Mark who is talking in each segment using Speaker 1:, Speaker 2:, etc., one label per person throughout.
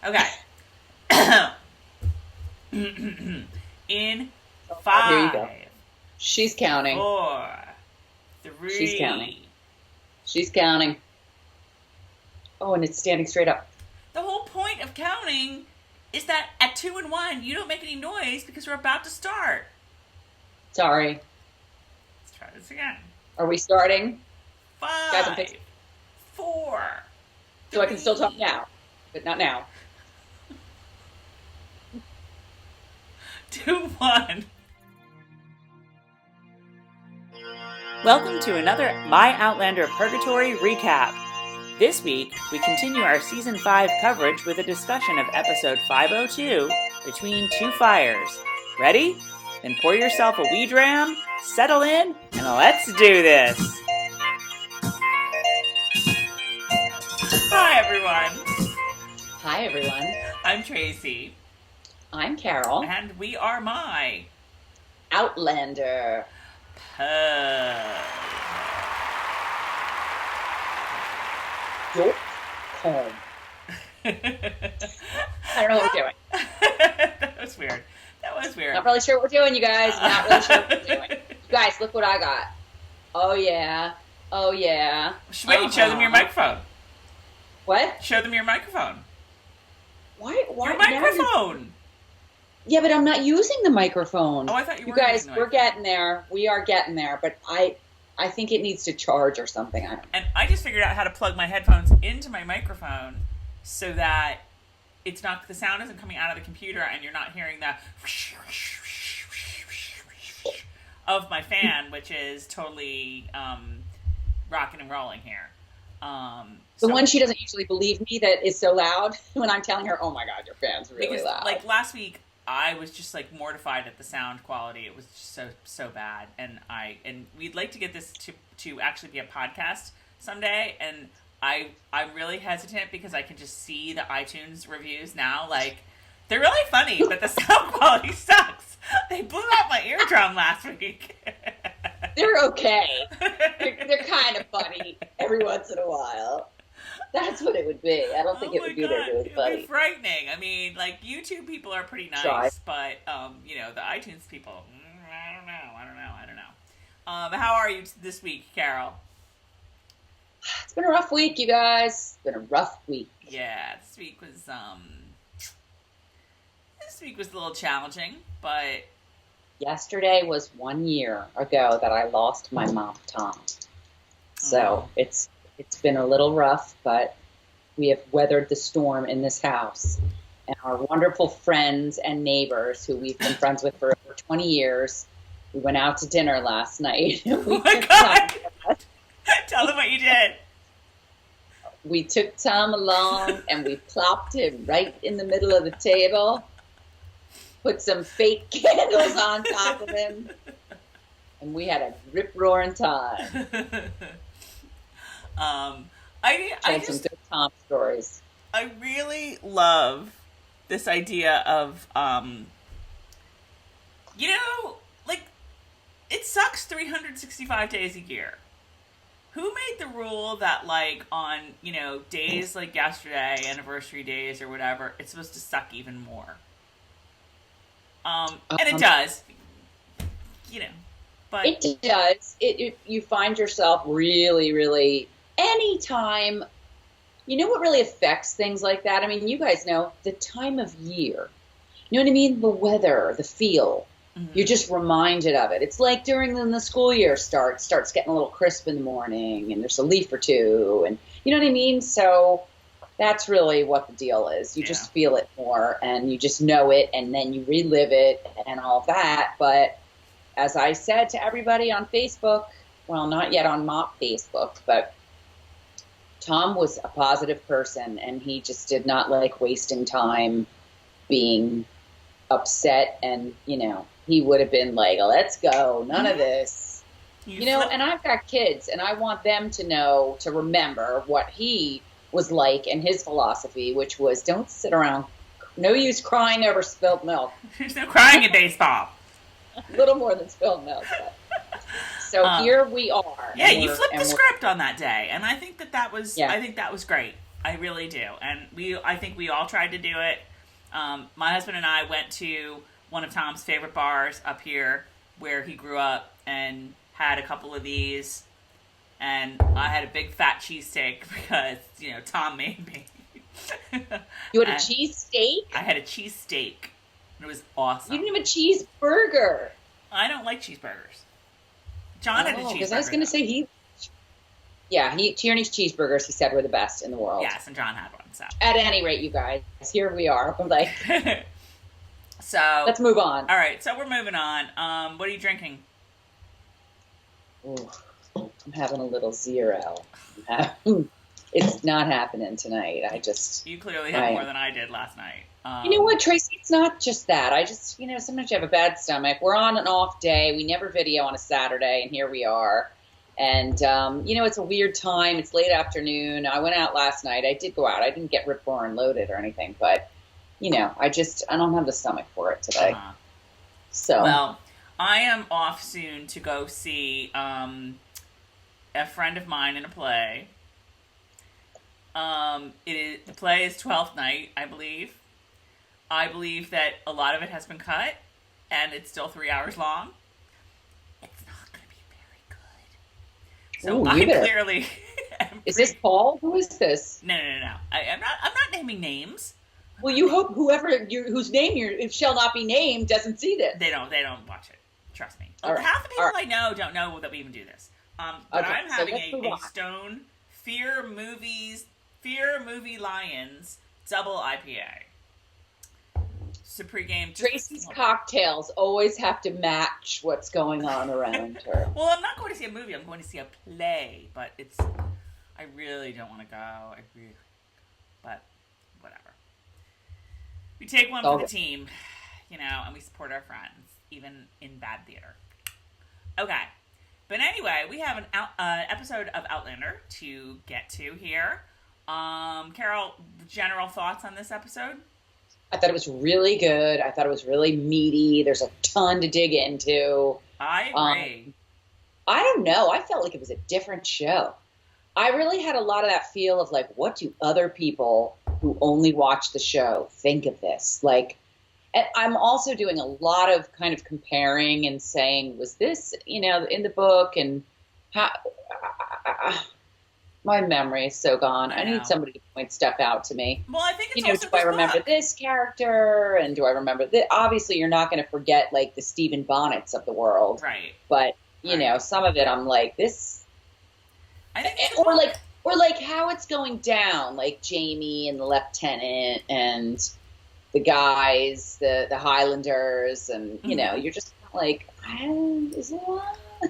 Speaker 1: Okay. In
Speaker 2: Here you go.
Speaker 1: 5,
Speaker 2: She's counting.
Speaker 1: 4, 3.
Speaker 2: She's counting. She's counting. Oh, and it's standing straight up.
Speaker 1: The whole point of counting is that at 2 and 1, you don't make any noise because we're about to start.
Speaker 2: Sorry.
Speaker 1: Let's try this again.
Speaker 2: Are we starting?
Speaker 1: 5, 4.
Speaker 2: So I can still talk now, but not now.
Speaker 1: 2, 1. Welcome to another My Outlander Purgatory recap. This week, we continue our Season 5 coverage with a discussion of Episode 502, Between Two Fires. Ready? Then pour yourself a wee dram, settle in, and let's do this! Hi, everyone.
Speaker 2: Hi, everyone.
Speaker 1: I'm Tracey.
Speaker 2: I'm Carol.
Speaker 1: And we are my
Speaker 2: Outlander. Your home. I don't know what we're doing.
Speaker 1: That was weird.
Speaker 2: Not really sure what we're doing, you guys. Not really sure what we're doing. You guys, look what I got. Oh, yeah. Oh, yeah.
Speaker 1: Wait, show them your microphone.
Speaker 2: What?
Speaker 1: Show them your microphone.
Speaker 2: Why?
Speaker 1: Your microphone.
Speaker 2: Yeah, but I'm not using the microphone.
Speaker 1: Oh, I thought you were.
Speaker 2: You guys, we're getting there. We are getting there, but I think it needs to charge or something.
Speaker 1: And I just figured out how to plug my headphones into my microphone so that it's not, the sound isn't coming out of the computer and you're not hearing the of my fan, which is totally rocking and rolling here.
Speaker 2: The one she doesn't usually believe me that is so loud when I'm telling her, oh my God, your fan's really loud.
Speaker 1: Like last week, I was just like mortified at the sound quality. It was just so bad. And we'd like to get this to actually be a podcast someday. And I'm really hesitant because I can just see the iTunes reviews now. Like, they're really funny, but the sound quality sucks. They blew out my eardrum last week.
Speaker 2: They're okay. They're kind of funny every once in a while. That's what it would be. I don't think it would be that really funny.
Speaker 1: It would be frightening. I mean, like, YouTube people are pretty nice, but, the iTunes people, I don't know. How are you this week, Carol?
Speaker 2: It's been a rough week, you guys. It's been a rough week.
Speaker 1: Yeah, this week was a little challenging, but...
Speaker 2: Yesterday was 1 year ago that I lost my mom, Tom. So it's been a little rough, but we have weathered the storm in this house. And our wonderful friends and neighbors who we've been friends with for over 20 years, we went out to dinner last night.
Speaker 1: Oh my God! Tell them what you did.
Speaker 2: We took Tom along and we plopped him right in the middle of the table, put some fake candles on top of him, and we had a rip-roaring time.
Speaker 1: I
Speaker 2: some good Tom stories.
Speaker 1: I really love this idea of, it sucks 365 days a year. Who made the rule that, like, on, days like yesterday, anniversary days or whatever, it's supposed to suck even more? And it does, but...
Speaker 2: It does. You find yourself really, really... Anytime, you know what really affects things like that? I mean, you guys know the time of year. You know what I mean? The weather, the feel. Mm-hmm. You're just reminded of it. It's like when the school year starts getting a little crisp in the morning and there's a leaf or two. And you know what I mean? So that's really what the deal is. You just feel it more and you just know it and then you relive it and all that. But as I said to everybody on Facebook, well, not yet on MOP Facebook, but Tom was a positive person, and he just did not like wasting time being upset. And, he would have been like, let's go, none of this. And I've got kids, and I want them to remember what he was like and his philosophy, which was don't sit around, no use crying over spilled milk.
Speaker 1: There's no crying in baseball.
Speaker 2: A little more than spilled milk, but. So here we are.
Speaker 1: Yeah, you flipped the script on that day, and I think that was. Yeah. I think that was great. I really do. And I think we all tried to do it. My husband and I went to one of Tom's favorite bars up here where he grew up and had a couple of these. And I had a big fat cheesesteak because, Tom made me.
Speaker 2: You had a cheesesteak?
Speaker 1: I had a cheesesteak. And it was awesome.
Speaker 2: You didn't have a cheeseburger.
Speaker 1: I don't like cheeseburgers. John had a cheeseburger.
Speaker 2: Because I was going to say Tierney's cheeseburgers, he said, were the best in the world.
Speaker 1: Yes, and John had one. So
Speaker 2: at any rate, you guys, here we are. I'm like,
Speaker 1: so
Speaker 2: let's move on.
Speaker 1: All right, so we're moving on. What are you drinking?
Speaker 2: Ooh, I'm having a little zero. It's not happening tonight.
Speaker 1: You clearly had more than I did last night.
Speaker 2: You know what, Tracey? It's not just that. I just, sometimes you have a bad stomach. We're on an off day. We never video on a Saturday, and here we are. And, it's a weird time. It's late afternoon. I went out last night. I did go out. I didn't get ripped roaring loaded or anything. But, I don't have the stomach for it today.
Speaker 1: Uh-huh.
Speaker 2: So.
Speaker 1: Well, I am off soon to go see a friend of mine in a play. The play is 12th Night, I believe. I believe that a lot of it has been cut, and it's still 3 hours long. It's not going to be very good. So I clearly
Speaker 2: Is this Paul? Who is this?
Speaker 1: No. I'm not naming names.
Speaker 2: Well, you hope whose name shall not be named doesn't see this.
Speaker 1: They don't watch it. Trust me.
Speaker 2: Right.
Speaker 1: Half the people I know don't know that we even do this. But
Speaker 2: okay,
Speaker 1: I'm having a Stone Fear Movie Lions double IPA. So pregame.
Speaker 2: Tracey's cocktails always have to match what's going on around her.
Speaker 1: Well, I'm not going to see a movie. I'm going to see a play. But I really don't want to go. But whatever. We take one for the team, and we support our friends, even in bad theater. Okay. But anyway, we have an episode of Outlander to get to here. Carol, general thoughts on this episode?
Speaker 2: I thought it was really good. I thought it was really meaty. There's a ton to dig into.
Speaker 1: I agree.
Speaker 2: I don't know. I felt like it was a different show. I really had a lot of that feel of like, what do other people who only watch the show think of this? Like, and I'm also doing a lot of kind of comparing and saying, was this, in the book, and how... my memory is so gone. I need somebody to point stuff out to me.
Speaker 1: Well, I think it's also
Speaker 2: do I remember this character, and do I remember this? Obviously, you're not going to forget like the Stephen Bonnets of the world,
Speaker 1: right?
Speaker 2: But some of it, I'm like this,
Speaker 1: I think
Speaker 2: or like how it's going down, like Jamie and the lieutenant and the guys, the Highlanders, and you're just like, is it one?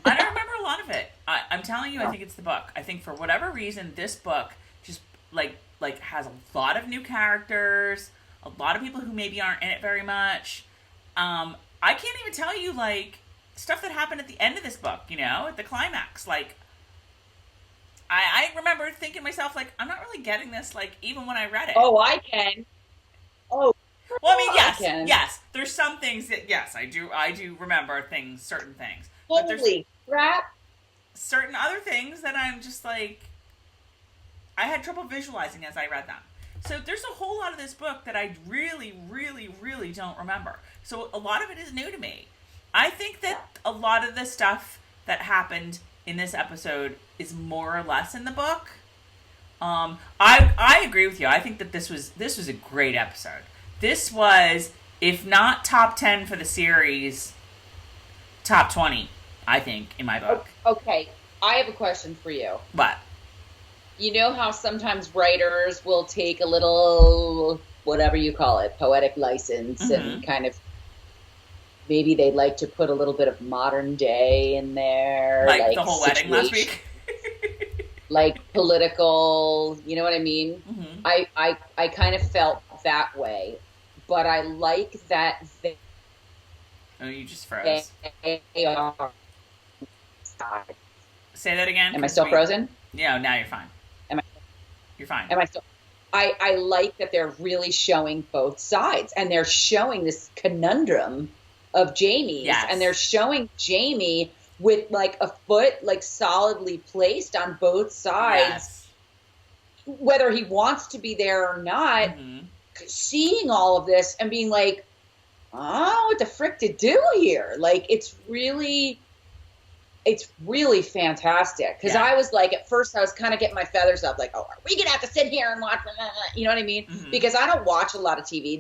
Speaker 1: I don't remember a lot of it. I'm telling you, I think it's the book. I think for whatever reason, this book just like has a lot of new characters, a lot of people who maybe aren't in it very much. I can't even tell you like stuff that happened at the end of this book. At the climax. Like, I remember thinking to myself, like, I'm not really getting this. Like, even when I read it.
Speaker 2: Oh, I can. Oh.
Speaker 1: Well, I mean, yes. There's some things that I do remember certain things.
Speaker 2: Holy crap.
Speaker 1: Certain other things that I'm just like, I had trouble visualizing as I read them. So there's a whole lot of this book that I really, really, really don't remember. So a lot of it is new to me. I think that a lot of the stuff that happened in this episode is more or less in the book. I agree with you. I think that this was a great episode. This was, if not top 10 for the series, top 20. I think, in my book.
Speaker 2: Okay, I have a question for you.
Speaker 1: What?
Speaker 2: You know how sometimes writers will take a little, whatever you call it, poetic license, and kind of, maybe they'd like to put a little bit of modern day in there.
Speaker 1: Like the whole wedding last week?
Speaker 2: Like political, you know what I mean?
Speaker 1: Mm-hmm.
Speaker 2: I kind of felt that way, but I like that
Speaker 1: Oh, you just froze.
Speaker 2: they are...
Speaker 1: Say that again.
Speaker 2: Am I still frozen?
Speaker 1: Yeah, now you're fine. You're fine.
Speaker 2: Am I still? I like that they're really showing both sides, and they're showing this conundrum of Jamie's, and they're showing Jamie with like a foot like solidly placed on both sides. whether he wants to be there or not, seeing all of this and being like, oh, what the frick to do here? Like, it's really fantastic. Because I was like, at first I was kind of getting my feathers up, like, oh, are we gonna have to sit here and watch? You know what I mean? Because I don't watch a lot of TV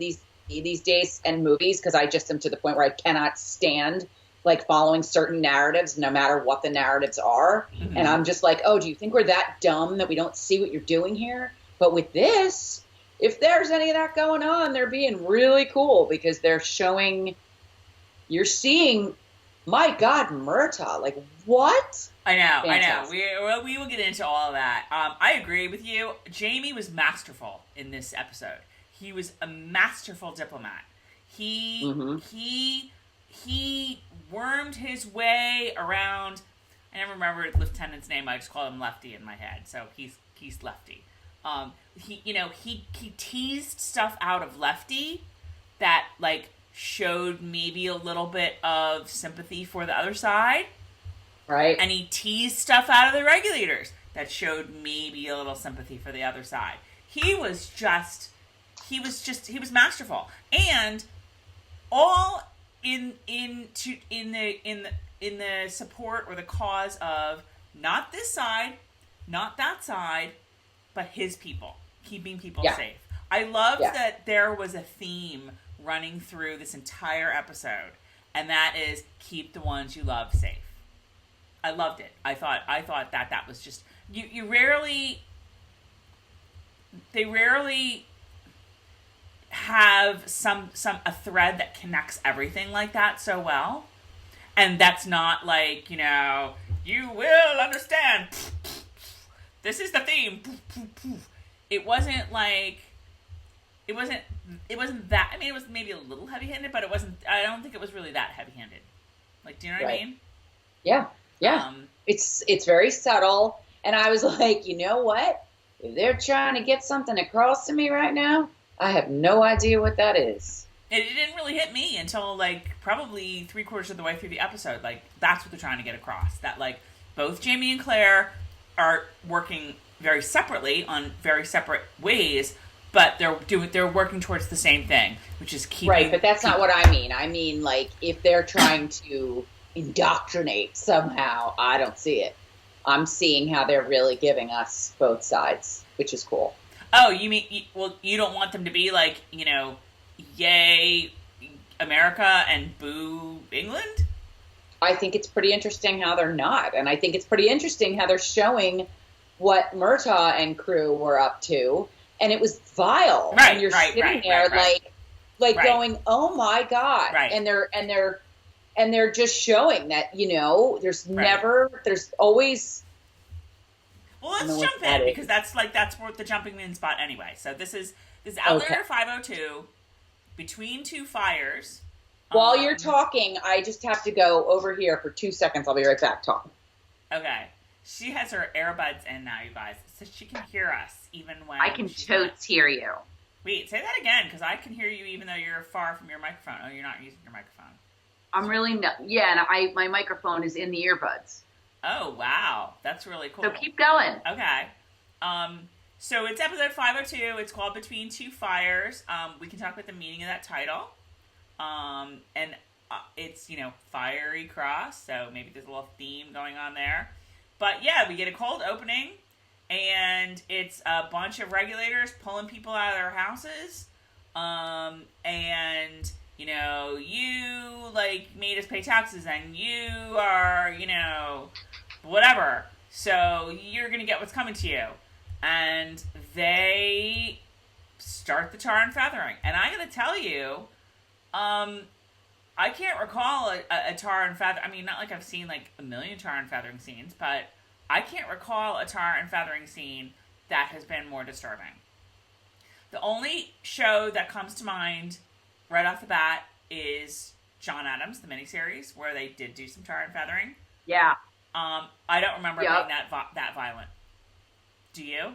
Speaker 2: these days and movies, because I just am to the point where I cannot stand like following certain narratives, no matter what the narratives are. And I'm just like, oh, do you think we're that dumb that we don't see what you're doing here? But with this, if there's any of that going on, they're being really cool, because they're showing, you're seeing, my God, Murtaugh, like, what?
Speaker 1: I know,
Speaker 2: Fantastic.
Speaker 1: I know. We will get into all of that. I agree with you. Jamie was masterful in this episode. He was a masterful diplomat. He wormed his way around. I never remember Lieutenant's name. I just call him Lefty in my head. So he's Lefty. He teased stuff out of Lefty that like showed maybe a little bit of sympathy for the other side.
Speaker 2: Right.
Speaker 1: And he teased stuff out of the Regulators that showed maybe a little sympathy for the other side. He was masterful. And all in the support or the cause of not this side, not that side, but his people, keeping people safe. I loved that there was a theme running through this entire episode, and that is keep the ones you love safe. I loved it. I thought that was just they rarely have a thread that connects everything like that so well. And that's not like, you will understand. This is the theme. It wasn't like, it wasn't that, I mean, it was maybe a little heavy-handed, but I don't think it was really that heavy-handed. Like, do you know what I mean?
Speaker 2: Yeah. Yeah. It's very subtle. And I was like, you know what? If they're trying to get something across to me right now, I have no idea what that is.
Speaker 1: It didn't really hit me until, like, probably 3/4 of the way through the episode. Like, that's what they're trying to get across. That, like, both Jamie and Claire are working very separately on very separate ways, but they're working towards the same thing, which is keeping...
Speaker 2: Right, but that's not what I mean. I mean, like, if they're trying to indoctrinate somehow, I don't see it. I'm seeing how they're really giving us both sides, which is cool.
Speaker 1: Oh, you mean, you don't want them to be like, yay America and boo England?
Speaker 2: I think it's pretty interesting how they're not. And I think it's pretty interesting how they're showing what Murtaugh and crew were up to. And it was vile.
Speaker 1: Right,
Speaker 2: and you're sitting there going, oh my God.
Speaker 1: Right.
Speaker 2: And they're just showing that, there's always...
Speaker 1: Well, let's jump in, because that's where the jumping in spot anyway. So this is Outlander 502, Between Two Fires.
Speaker 2: While you're talking, I just have to go over here for 2 seconds. I'll be right back. Talk.
Speaker 1: Okay. She has her earbuds in now, you guys, so she can hear us even when
Speaker 3: I can totes hear you.
Speaker 1: Wait, say that again, because I can hear you even though you're far from your microphone. Oh, you're not using your microphone.
Speaker 3: I'm really not. Yeah, and my microphone is in the earbuds.
Speaker 1: Oh, wow. That's really cool.
Speaker 3: So keep going.
Speaker 1: Okay. So it's episode 502. It's called Between Two Fires. We can talk about the meaning of that title. And it's, fiery cross, so maybe there's a little theme going on there. But yeah, we get a cold opening, and it's a bunch of regulators pulling people out of their houses. And... you, made us pay taxes, and you are, whatever. So you're going to get what's coming to you. And they start the tar and feathering. And I got to tell you, I can't recall a tar and feather. I mean, not like I've seen, a million tar and feathering scenes, but I can't recall a tar and feathering scene that has been more disturbing. The only show that comes to mind right off the bat is John Adams, the miniseries, where they did do some tar and feathering.
Speaker 3: Yeah.
Speaker 1: I don't remember it being that violent. Do you?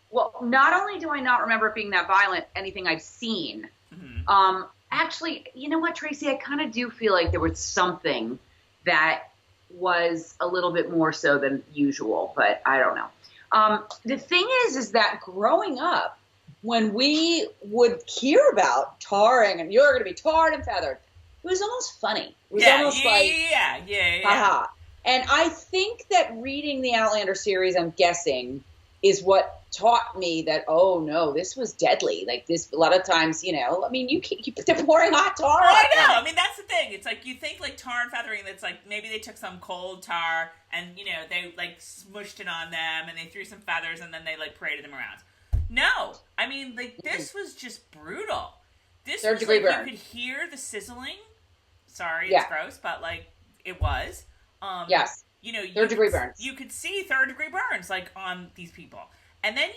Speaker 3: Well, not only do I not remember it being that violent, anything I've seen. Mm-hmm. Actually, you know what, Tracey? I kind of do feel like there was something that was a little bit more so than usual, but I don't know.
Speaker 2: The thing is that growing up, when we would hear about tarring and you're going to be tarred and feathered, it was almost funny. It was almost haha. And I think that reading the Outlander series, I'm guessing, is what taught me that, oh no, this was deadly. Like this, a lot of times, you know, I mean, they're pouring hot tar.
Speaker 1: Oh, I know. I mean, that's the thing. It's like, you think like tar and feathering, that's like, maybe they took some cold tar and, you know, they like smushed it on them and they threw some feathers and then they like paraded them around. No. I mean, like, this was just brutal. This was like, you could hear the sizzling. Sorry, it's gross, but like, it was.
Speaker 2: Yes.
Speaker 1: You know,
Speaker 2: third-degree burns.
Speaker 1: You could see third-degree burns, like, on these people. And then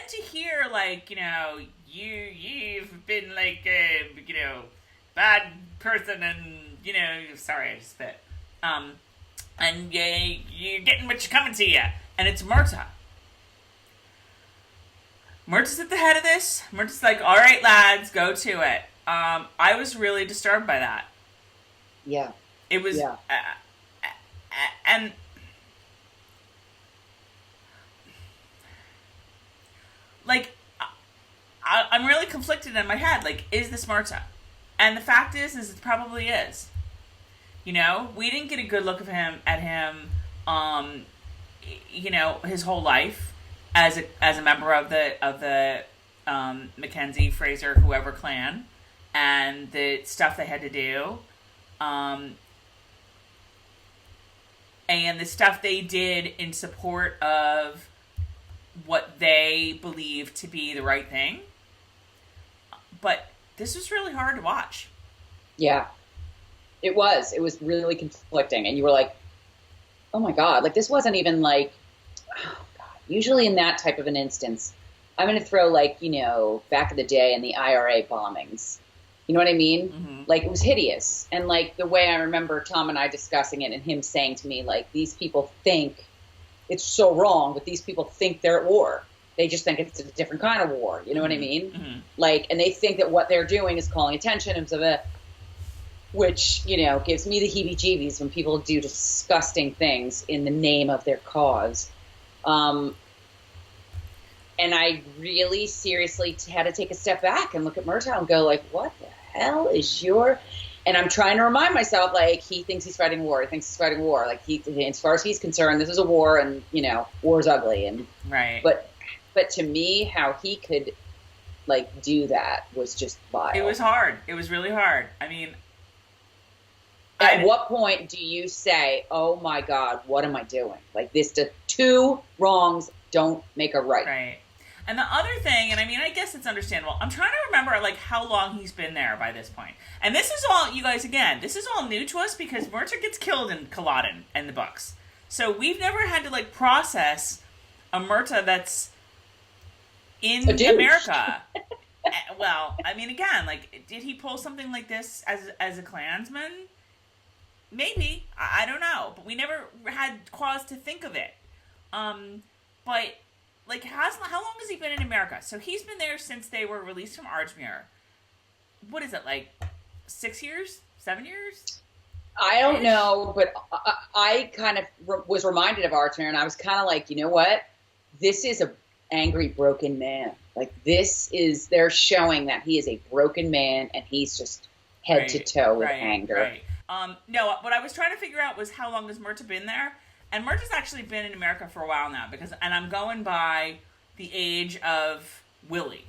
Speaker 1: to hear, like, you know, you've been, like, a, you know, bad person and, you know, sorry, I just spit. And you're getting what's coming to you. And it's Murtaugh. Murtagh's at the head of this. Murtagh's like, all right, lads, go to it. I was really disturbed by that.
Speaker 2: Yeah.
Speaker 1: It was...
Speaker 2: Yeah.
Speaker 1: And like, I'm really conflicted in my head. Like, is this Murtaugh? And the fact is it probably is. You know, we didn't get a good look at him. You know, his whole life as a member of the Mackenzie, Fraser, whoever clan, and the stuff they had to do. And the stuff they did in support of what they believed to be the right thing. But this was really hard to watch. Yeah.
Speaker 2: It was. It was really conflicting. And you were like, oh my God. Like, this wasn't even like, oh God. Usually in that type of an instance, I'm going to throw, like, you know, back in the day in the IRA bombings. You know what I mean?
Speaker 1: Mm-hmm.
Speaker 2: Like, it was hideous. And, like, the way I remember Tom and I discussing it and him saying to me, like, these people think it's so wrong, but these people think they're at war. They just think it's a different kind of war. You know what I mean?
Speaker 1: Mm-hmm.
Speaker 2: Like, and they think that what they're doing is calling attention and so that, which, you know, gives me the heebie-jeebies when people do disgusting things in the name of their cause. And I really seriously had to take a step back and look at Murtaugh and go, like, what the hell is your... And I'm trying to remind myself, like, he thinks he's fighting war. He thinks he's fighting war. Like, as far as he's concerned, this is a war, and, you know, war's ugly. And
Speaker 1: right.
Speaker 2: But to me, how he could, like, do that was just vile.
Speaker 1: It was hard. It was really hard. I mean...
Speaker 2: At what point do you say, oh, my God, what am I doing? Like, two wrongs don't make a right.
Speaker 1: Right. And the other thing, and I mean, I guess it's understandable. I'm trying to remember, like, how long he's been there by this point. And this is all, you guys, again, this is all new to us because Murtaugh gets killed in Culloden in the books. So we've never had to, like, process a Murtaugh that's in America. Well, I mean, again, like, did he pull something like this as a Klansman? Maybe. I don't know. But we never had cause to think of it. But... Like, how long has he been in America? So he's been there since they were released from Ardsmuir. What is it, like 6 years? 7 years?
Speaker 2: I don't know, but I kind of was reminded of Ardsmuir, and I was kind of like, you know what? This is a angry, broken man. Like, they're showing that he is a broken man, and he's just head to toe with anger.
Speaker 1: Right. No, what I was trying to figure out was how long has Murtaugh been there? And Murtaugh's actually been in America for a while now, and I'm going by the age of Willie.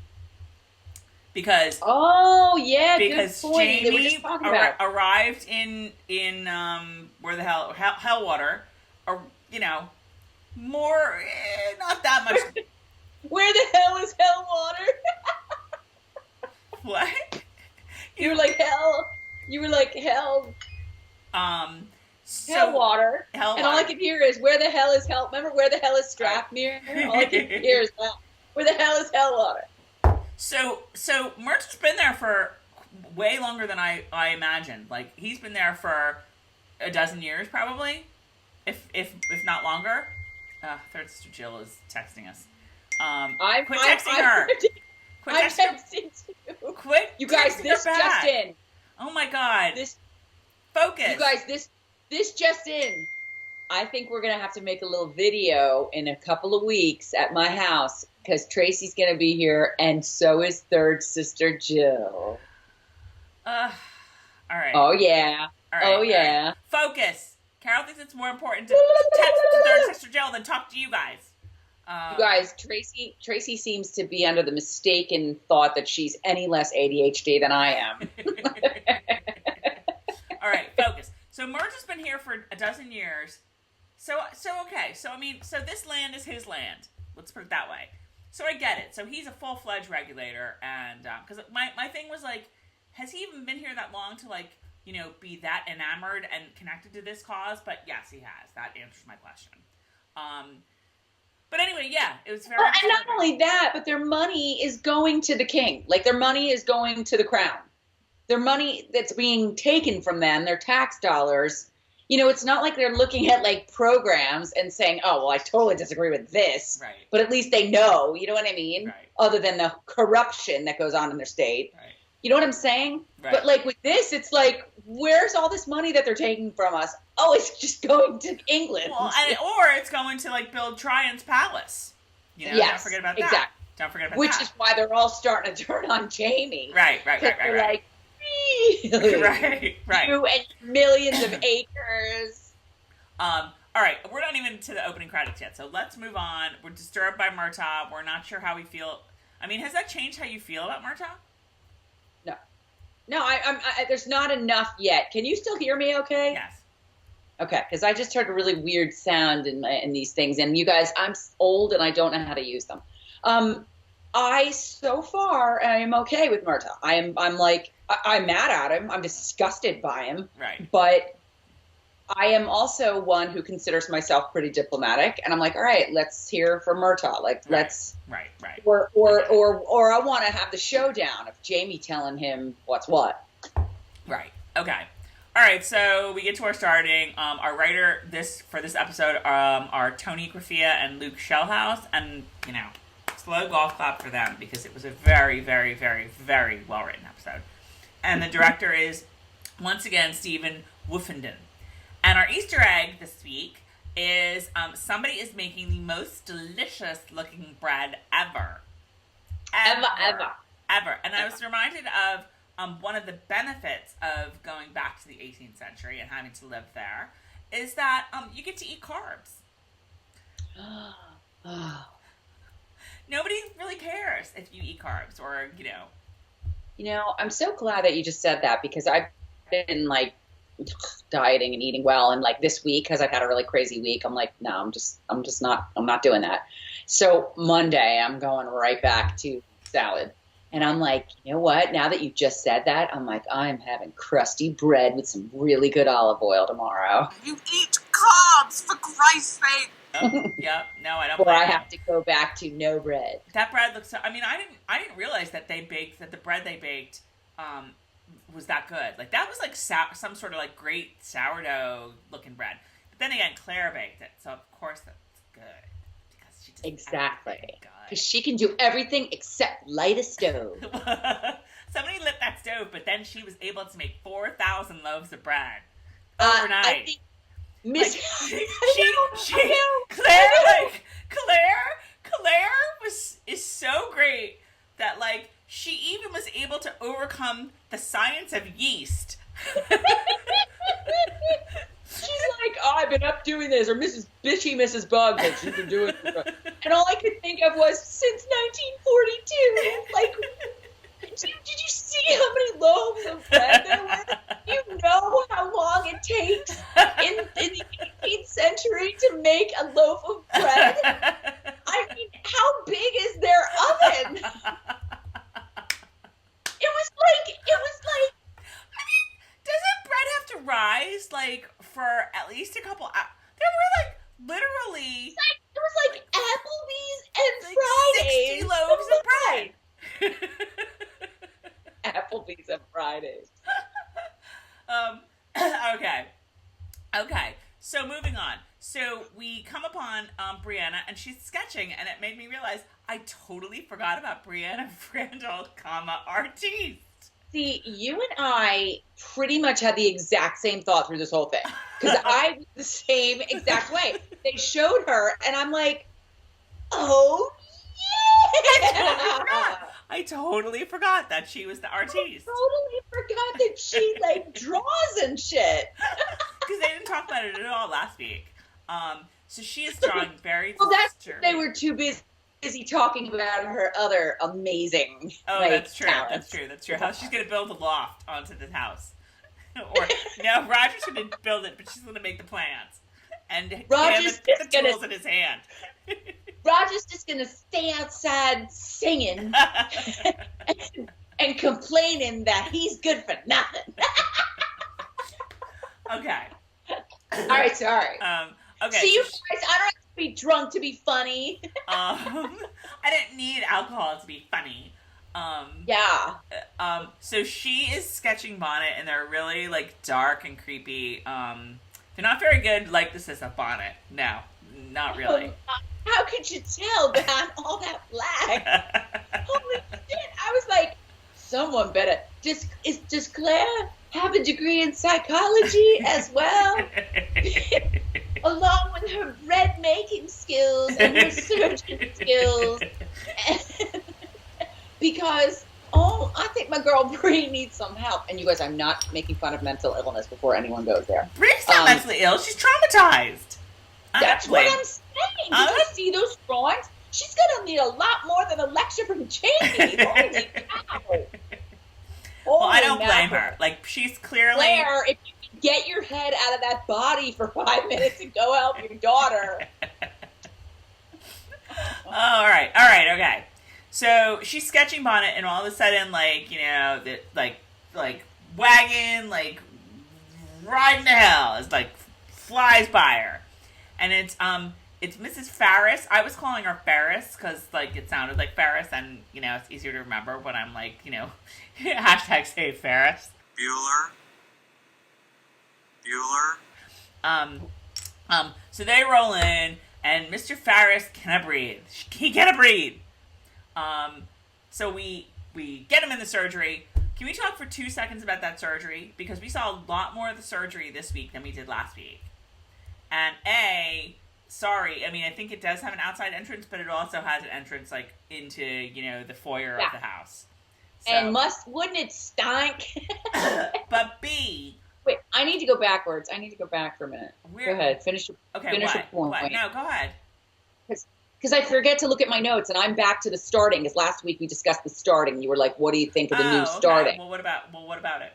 Speaker 1: Because
Speaker 2: good point.
Speaker 1: Jamie arrived in where the hell Hellwater, or you know, more not that much.
Speaker 2: Where the hell is Hellwater?
Speaker 1: What?
Speaker 2: You were like hell. You were like hell. Hellwater. And all I can hear is, where the hell is hell? Remember, where the hell is Strathmere? All I can hear is, where the hell is Hellwater?
Speaker 1: So Murtaugh's been there for way longer than I imagined. Like, he's been there for a dozen years, probably, if not longer. Third Sister Jill is texting us. Quit texting her.
Speaker 2: I'm texting too.
Speaker 1: Quit.
Speaker 2: You guys, this just in.
Speaker 1: Oh my God.
Speaker 2: This
Speaker 1: focus.
Speaker 2: You guys, this just in. I think we're going to have to make a little video in a couple of weeks at my house because Tracey's going to be here, and so is third sister Jill.
Speaker 1: All right.
Speaker 2: Oh, yeah.
Speaker 1: All right,
Speaker 2: oh, yeah.
Speaker 1: Right. Focus. Carol thinks it's more important to text third sister Jill than talk to you guys.
Speaker 2: You guys, Tracey seems to be under the mistaken thought that she's any less ADHD than I am.
Speaker 1: All right, focus. So Murtagh's been here for a dozen years. So okay. So this land is his land. Let's put it that way. So I get it. So he's a full-fledged regulator, and because my thing was like, has he even been here that long to like, be that enamored and connected to this cause? But yes, he has. That answers my question. But anyway, yeah, it was very.
Speaker 2: Well, and not only that, but their money is going to the king. Like their money is going to the crown. Their money that's being taken from them, their tax dollars. It's not like they're looking at like programs and saying, "Oh, well, I totally disagree with this,"
Speaker 1: right.
Speaker 2: But at least they know. You know what I mean?
Speaker 1: Right.
Speaker 2: Other than the corruption that goes on in their state.
Speaker 1: Right.
Speaker 2: You know what I'm saying?
Speaker 1: Right.
Speaker 2: But like with this, it's like, where's all this money that they're taking from us? Oh, it's just going to England.
Speaker 1: Well, or it's going to like build Trion's palace.
Speaker 2: Yes,
Speaker 1: don't forget about that.
Speaker 2: Exactly.
Speaker 1: Don't forget about
Speaker 2: Which
Speaker 1: that.
Speaker 2: is why they're all starting to turn on Jamie.
Speaker 1: Right.
Speaker 2: They're like, really?
Speaker 1: Right.
Speaker 2: You and millions of acres.
Speaker 1: All right, we're not even to the opening credits yet, so let's move on. We're disturbed by Murtaugh. We're not sure how we feel. I mean, has that changed how you feel about Murtaugh?
Speaker 2: No, there's not enough yet. Can you still hear me okay?
Speaker 1: Yes.
Speaker 2: Okay, because I just heard a really weird sound in these things. And you guys, I'm old and I don't know how to use them. So far, I am okay with Murtaugh. I'm mad at him. I'm disgusted by him.
Speaker 1: Right.
Speaker 2: But I am also one who considers myself pretty diplomatic. And I'm like, all right, let's hear from Murtaugh. Like, let's.
Speaker 1: Right.
Speaker 2: Or I want to have the showdown of Jamie telling him what's what.
Speaker 1: Right. Okay. All right. So we get to our starting. Our writer for this episode are Tony Graffia and Luke Shellhouse, and slow golf clap for them because it was a very, very, very, very well written episode. And the director is once again Stephen Woofenden. And our Easter egg this week is somebody is making the most delicious looking bread ever. Ever. And I was reminded of one of the benefits of going back to the 18th century and having to live there is that you get to eat carbs. Nobody really cares if you eat carbs or,
Speaker 2: I'm so glad that you just said that because I've been like dieting and eating well, and like this week because I've had a really crazy week, I'm like, no, I'm not doing that. So Monday I'm going right back to salad, and I'm like, you know what? Now that you just said that, I'm like, I'm having crusty bread with some really good olive oil tomorrow.
Speaker 4: You eat carbs for Christ's sake.
Speaker 1: Yep. No, I don't.
Speaker 2: Or I have to go back to no bread.
Speaker 1: That bread looks. I mean, I didn't realize that the bread they baked was that good. Like that was like some sort of like great sourdough looking bread. But then again, Claire baked it, so of course that's good because she just
Speaker 2: exactly because she can do everything except light a stove.
Speaker 1: Somebody lit that stove, but then she was able to make 4,000 loaves of bread overnight.
Speaker 2: I think
Speaker 1: Claire is so great that like she even was able to overcome the science of yeast.
Speaker 2: She's like, oh, I've been up doing this, or Mrs. Bug that she's been doing, and all I could think of was since 1942. Like, did you see how many loaves of bread there were? You know how long it takes in the 18th century to make a loaf of bread? I mean, how big is their oven? It was like.
Speaker 1: I mean, doesn't bread have to rise like for at least a couple hours? There were like literally.
Speaker 2: It was like Applebee's and
Speaker 1: like
Speaker 2: Fridays.
Speaker 1: 60 loaves of bread.
Speaker 2: Applebee's and Fridays.
Speaker 1: Okay. So moving on. So we come upon Brianna, and she's sketching, and it made me realize I totally forgot about Brianna Frandl, artiste.
Speaker 2: See, you and I pretty much had the exact same thought through this whole thing. Because I was the same exact way. They showed her, and I'm like, oh, yeah!
Speaker 1: I totally forgot that she was the artiste.
Speaker 2: I totally forgot that she, like, draws and shit.
Speaker 1: Because they didn't talk about it at all last week. So she is drawing very
Speaker 2: well, they were too busy talking about her other amazing
Speaker 1: that's true.
Speaker 2: talents.
Speaker 1: That's true. How she's going to build a loft onto the house. Or, no, Roger's going to build it, but she's going to make the plans. And
Speaker 2: Roger's
Speaker 1: the tools in his hand.
Speaker 2: Roger's just going to stay outside singing and complaining that he's good for nothing.
Speaker 1: Okay.
Speaker 2: All right, sorry.
Speaker 1: Okay.
Speaker 2: So you guys, I don't have to be drunk to be funny.
Speaker 1: I didn't need alcohol to be funny.
Speaker 2: Yeah.
Speaker 1: So she is sketching Bonnet, and they're really, like, dark and creepy. They're not very good like this is a Bonnet. No, not really.
Speaker 2: How could you tell behind all that black? Holy shit. I was like, someone better. Does Claire have a degree in psychology as well? Along with her bread making skills and her surgeon skills. Because, I think my girl Bree needs some help. And you guys, I'm not making fun of mental illness before anyone goes there.
Speaker 1: Bree's not mentally ill. She's traumatized.
Speaker 2: That's what I'm saying. Did you see those drawings? She's going to need a lot more than a lecture from Jamie. Holy cow.
Speaker 1: Well, I don't blame her. Like, she's clearly...
Speaker 2: Claire, if you can get your head out of that body for 5 minutes and go help your daughter.
Speaker 1: All right, okay. So she's sketching Bonnet, and all of a sudden, like, you know, like wagon, like, riding to hell is like flies by her, and it's Mrs. Ferris. I was calling her Ferris because, like, it sounded like Ferris, and, you know, it's easier to remember when I'm like, you know, hashtag save Ferris. Bueller. So they roll in, and Mr. Ferris cannot breathe. He cannot breathe. So we get him in the surgery. Can we talk for 2 seconds about that surgery? Because we saw a lot more of the surgery this week than we did last week. And sorry, I mean, I think it does have an outside entrance, but it also has an entrance, like, into, you know, the foyer of the house. So,
Speaker 2: and wouldn't it stink?
Speaker 1: But B...
Speaker 2: Wait, I need to go backwards. I need to go back for a minute. Go ahead. Finish your point.
Speaker 1: What? No, go ahead.
Speaker 2: Because I forget to look at my notes, and I'm back to the starting. Because last week we discussed the starting. You were like, "What do you think of the new starting?"
Speaker 1: Well, what about it?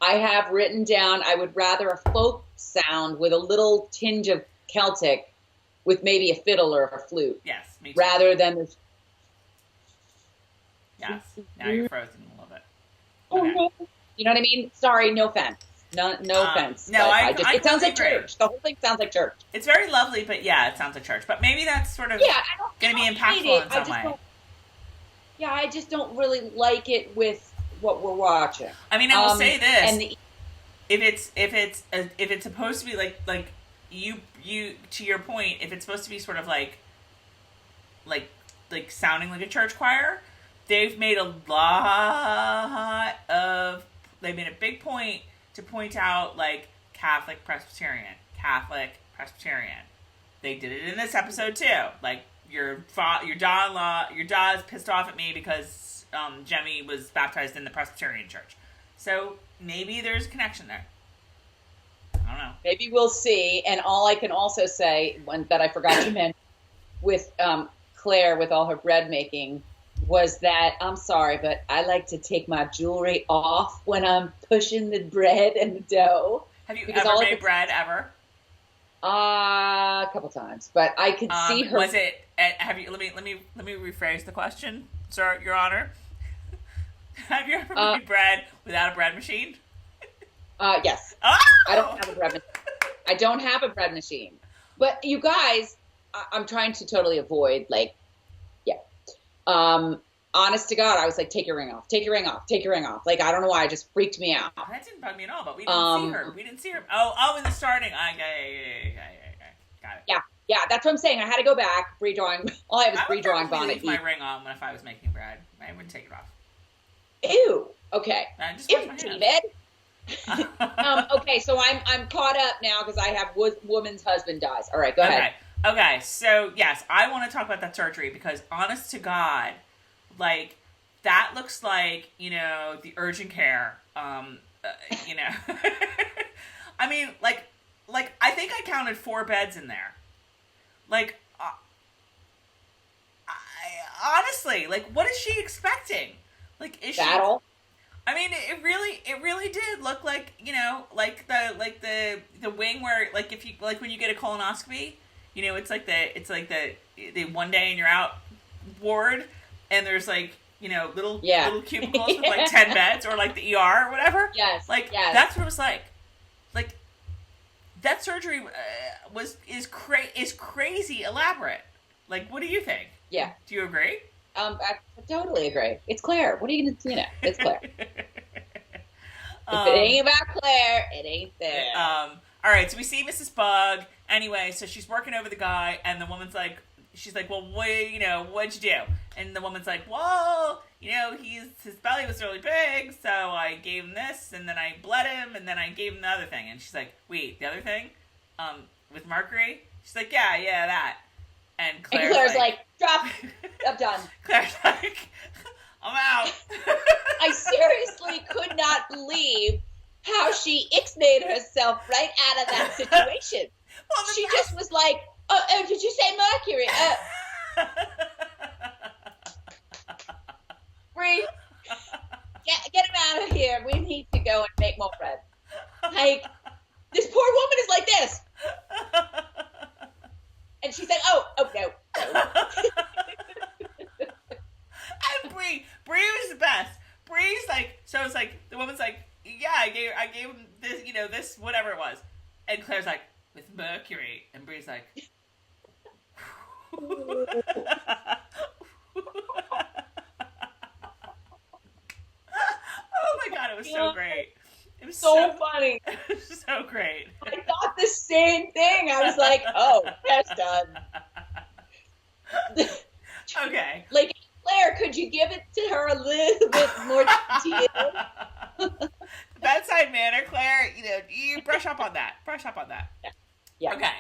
Speaker 2: I have written down. I would rather a folk sound with a little tinge of Celtic, with maybe a fiddle or a flute.
Speaker 1: Yes, me too.
Speaker 2: Rather than this.
Speaker 1: Yes. Now you're frozen a little bit.
Speaker 2: Okay. Oh no! You know what I mean? Sorry, no offense. No offense.
Speaker 1: No,
Speaker 2: it sounds like church. The whole thing sounds like church.
Speaker 1: It's very lovely, but yeah, it sounds like church. But maybe that's sort of going to be impactful in some way.
Speaker 2: Yeah, I just don't really like it with what we're watching.
Speaker 1: I mean, I will say this: if it's supposed to be like you to your point, if it's supposed to be sort of like sounding like a church choir, they've made a big point to point out, like, Catholic Presbyterian. They did it in this episode too. Like, your daughter's pissed off at me because Jemmy was baptized in the Presbyterian church. So maybe there's a connection there. I don't know.
Speaker 2: Maybe we'll see. And all I can also say that I forgot to mention with Claire with all her bread making was that, I'm sorry, but I like to take my jewelry off when I'm pushing the bread and the dough.
Speaker 1: Have you ever made bread ever?
Speaker 2: A couple times, but I could see her.
Speaker 1: Was it? Have you? Let me rephrase the question, sir, Your Honor. Have you ever made bread without a bread machine?
Speaker 2: Yes.
Speaker 1: Oh!
Speaker 2: I don't have a bread machine. I don't have a bread machine. But you guys, I'm trying to totally avoid, like, honest to God, I was like, take your ring off. Like, I don't know why, it just freaked me out.
Speaker 1: That didn't bug me at all, but we didn't see her. Oh, in the starting. Got it.
Speaker 2: Yeah, that's what I'm saying. I had to go back, redrawing. All I have is redrawing Bonnet.
Speaker 1: I would leave my ring on if I was making bread. I wouldn't take it off.
Speaker 2: Ew. Okay.
Speaker 1: I just washed my hands.
Speaker 2: David. Okay, so I'm caught up now because I have woman's husband dies. All right, go ahead.
Speaker 1: Okay, so yes, I want to talk about that surgery because honest to God, like that looks like, you know, the urgent care, you know. I mean, like I think I counted 4 beds in there. Like, honestly, like, what is she expecting? Like, is
Speaker 2: Battle?
Speaker 1: I mean, it really did look like, you know, like the wing where, like, if you, like, when you get a colonoscopy, you know, it's like the one day and you're out ward, and there's, like, you know, little cubicles with, like, 10 beds, or, like, the ER or whatever.
Speaker 2: Yes.
Speaker 1: Like, that's what it was like. Like, that surgery is crazy elaborate. Like, what do you think?
Speaker 2: Yeah.
Speaker 1: Do you agree?
Speaker 2: I totally agree. It's Claire. What are you gonna, it's Claire. If it ain't about Claire, it ain't there.
Speaker 1: All right, so we see Mrs. Bug. Anyway, so she's working over the guy, and the woman's like, she's like, well, what'd you do? And the woman's like, well, you know, his belly was really big, so I gave him this, and then I bled him, and then I gave him the other thing. And she's like, wait, the other thing? With mercury? She's like, yeah, that. And Claire's like,
Speaker 2: drop. I'm done.
Speaker 1: Claire's like, I'm out.
Speaker 2: I seriously could not believe how she ixnayed herself right out of that situation.
Speaker 1: Well,
Speaker 2: she just was like, oh, did you say mercury? Bree, get him out of here. We need to go and make more bread. Like, this poor woman is like this. And she said, oh, no.
Speaker 1: And Bree was the best. Bree's like, so it's like, the woman's like, yeah, I gave him this, you know, this, whatever it was. And Claire's like, with mercury. And Bree's like, oh my God, it was so great. It was
Speaker 2: so funny.
Speaker 1: It was so great.
Speaker 2: I thought the same thing. I was like, oh, that's done.
Speaker 1: Okay.
Speaker 2: Like, Claire, could you give it to her a little bit more detail?
Speaker 1: Bedside manner, Claire, you know, you brush up on that.
Speaker 2: Yeah.
Speaker 1: Okay.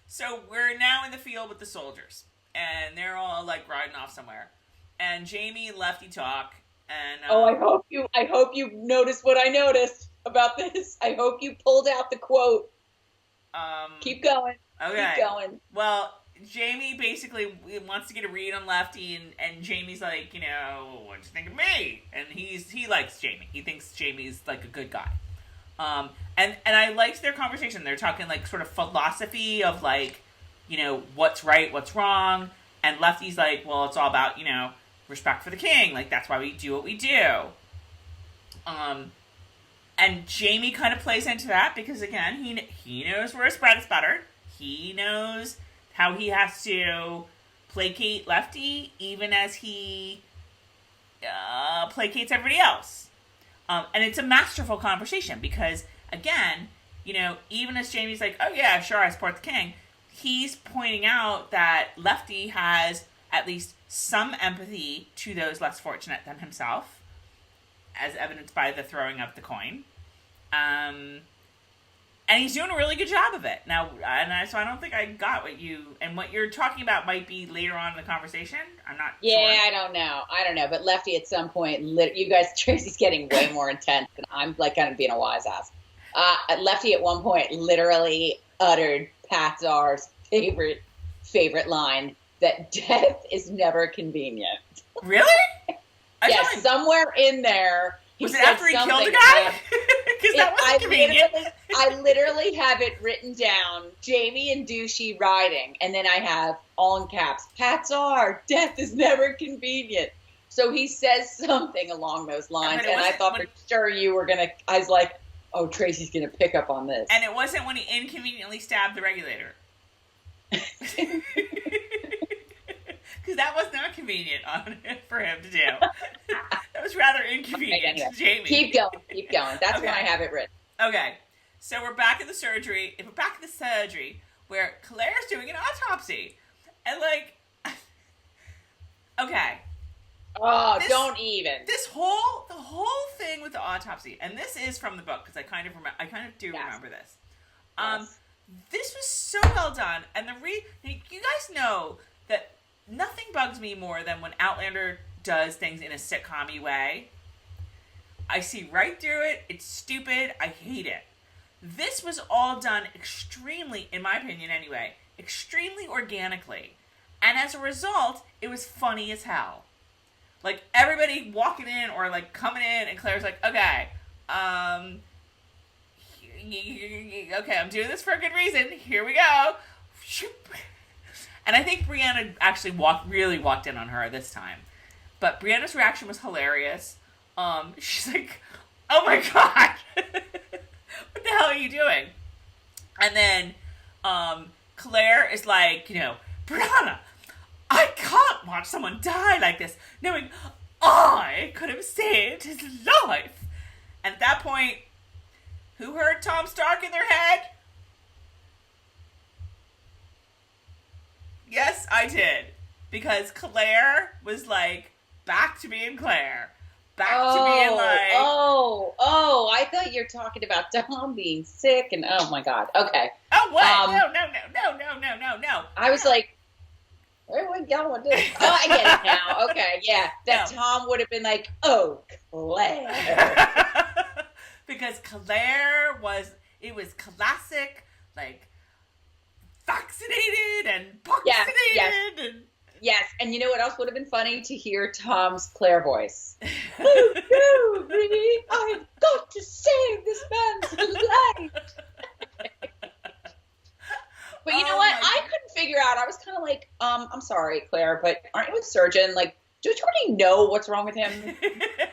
Speaker 1: So we're now in the field with the soldiers, and they're all, like, riding off somewhere. And Jamie and Lefty talk, and...
Speaker 2: I hope you noticed what I noticed about this. I hope you pulled out the quote. Keep going.
Speaker 1: Okay.
Speaker 2: Keep going.
Speaker 1: Well, Jamie basically wants to get a read on Lefty, and Jamie's like, you know, what'd you think of me? And he likes Jamie. He thinks Jamie's, like, a good guy. And I liked their conversation. They're talking, like, sort of philosophy of, like, you know, what's right, what's wrong. And Lefty's like, well, it's all about, you know, respect for the king. Like, that's why we do what we do. And Jamie kind of plays into that because, again, he knows where his bread is buttered. He knows how he has to placate Lefty even as he placates everybody else. And it's a masterful conversation because, again, you know, even as Jamie's like, oh yeah, sure, I support the king, he's pointing out that Lefty has at least some empathy to those less fortunate than himself, as evidenced by the throwing of the coin. And he's doing a really good job of it. Now, so I don't think I got what you're talking about might be later on in the conversation. I'm not sure.
Speaker 2: I don't know. But Lefty at some point, you guys, Tracy's getting way more intense, and I'm like kind of being a wise ass. Lefty at one point literally uttered Pat Czar's favorite line, that death is never convenient.
Speaker 1: Really?
Speaker 2: Yes, somewhere in there.
Speaker 1: Was it after he killed a guy? Because that wasn't convenient.
Speaker 2: I literally have it written down, Jamie and Douchey riding, and then I have, all in caps, Pat Czar, death is never convenient. So he says something along those lines, and I thought for sure you were going to, I was like, oh, Tracy's going to pick up on this.
Speaker 1: And it wasn't when he inconveniently stabbed the regulator. Because that was not convenient for him to do. That was rather inconvenient to Jamie.
Speaker 2: Keep going. That's when I have it written.
Speaker 1: Okay. So we're back at the surgery. Where Claire's doing an autopsy. And, like, okay.
Speaker 2: Oh, don't even.
Speaker 1: The whole thing with autopsy, and this is from the book because I kind of remember this.
Speaker 2: Yes.
Speaker 1: This was so well done, and you guys know that nothing bugs me more than when Outlander does things in a sitcom-y way. I see right through it. It's stupid. I hate it. This was all done extremely, in my opinion anyway, extremely organically. And as a result, it was funny as hell. Like, everybody walking in or, like, coming in, and Claire's like, okay, okay, I'm doing this for a good reason. Here we go. And I think Brianna actually really walked in on her this time. But Brianna's reaction was hilarious. She's like, oh my God. What the hell are you doing? And then Claire is like, Brianna, I can't watch someone die like this, knowing I could have saved his life. And at that point, who heard Tom Stark in their head? Yes, I did. Because Claire was like, back to being Claire. Back to being like...
Speaker 2: Oh, I thought you were talking about Tom being sick and oh my God. Okay.
Speaker 1: Oh, what? No.
Speaker 2: I was like, where are we going with this? Oh, I get it now. Okay, yeah. Tom would have been like, oh, Claire.
Speaker 1: Because Claire was classic, like, vaccinated and vaccinated and...
Speaker 2: Yes, and you know what else would have been funny? To hear Tom's Claire voice. Oh, Bree, I've got to save this man's life. But you know what? I couldn't figure out. I was kind of like, I'm sorry, Claire, but aren't you a surgeon? Like, don't you already know what's wrong with him?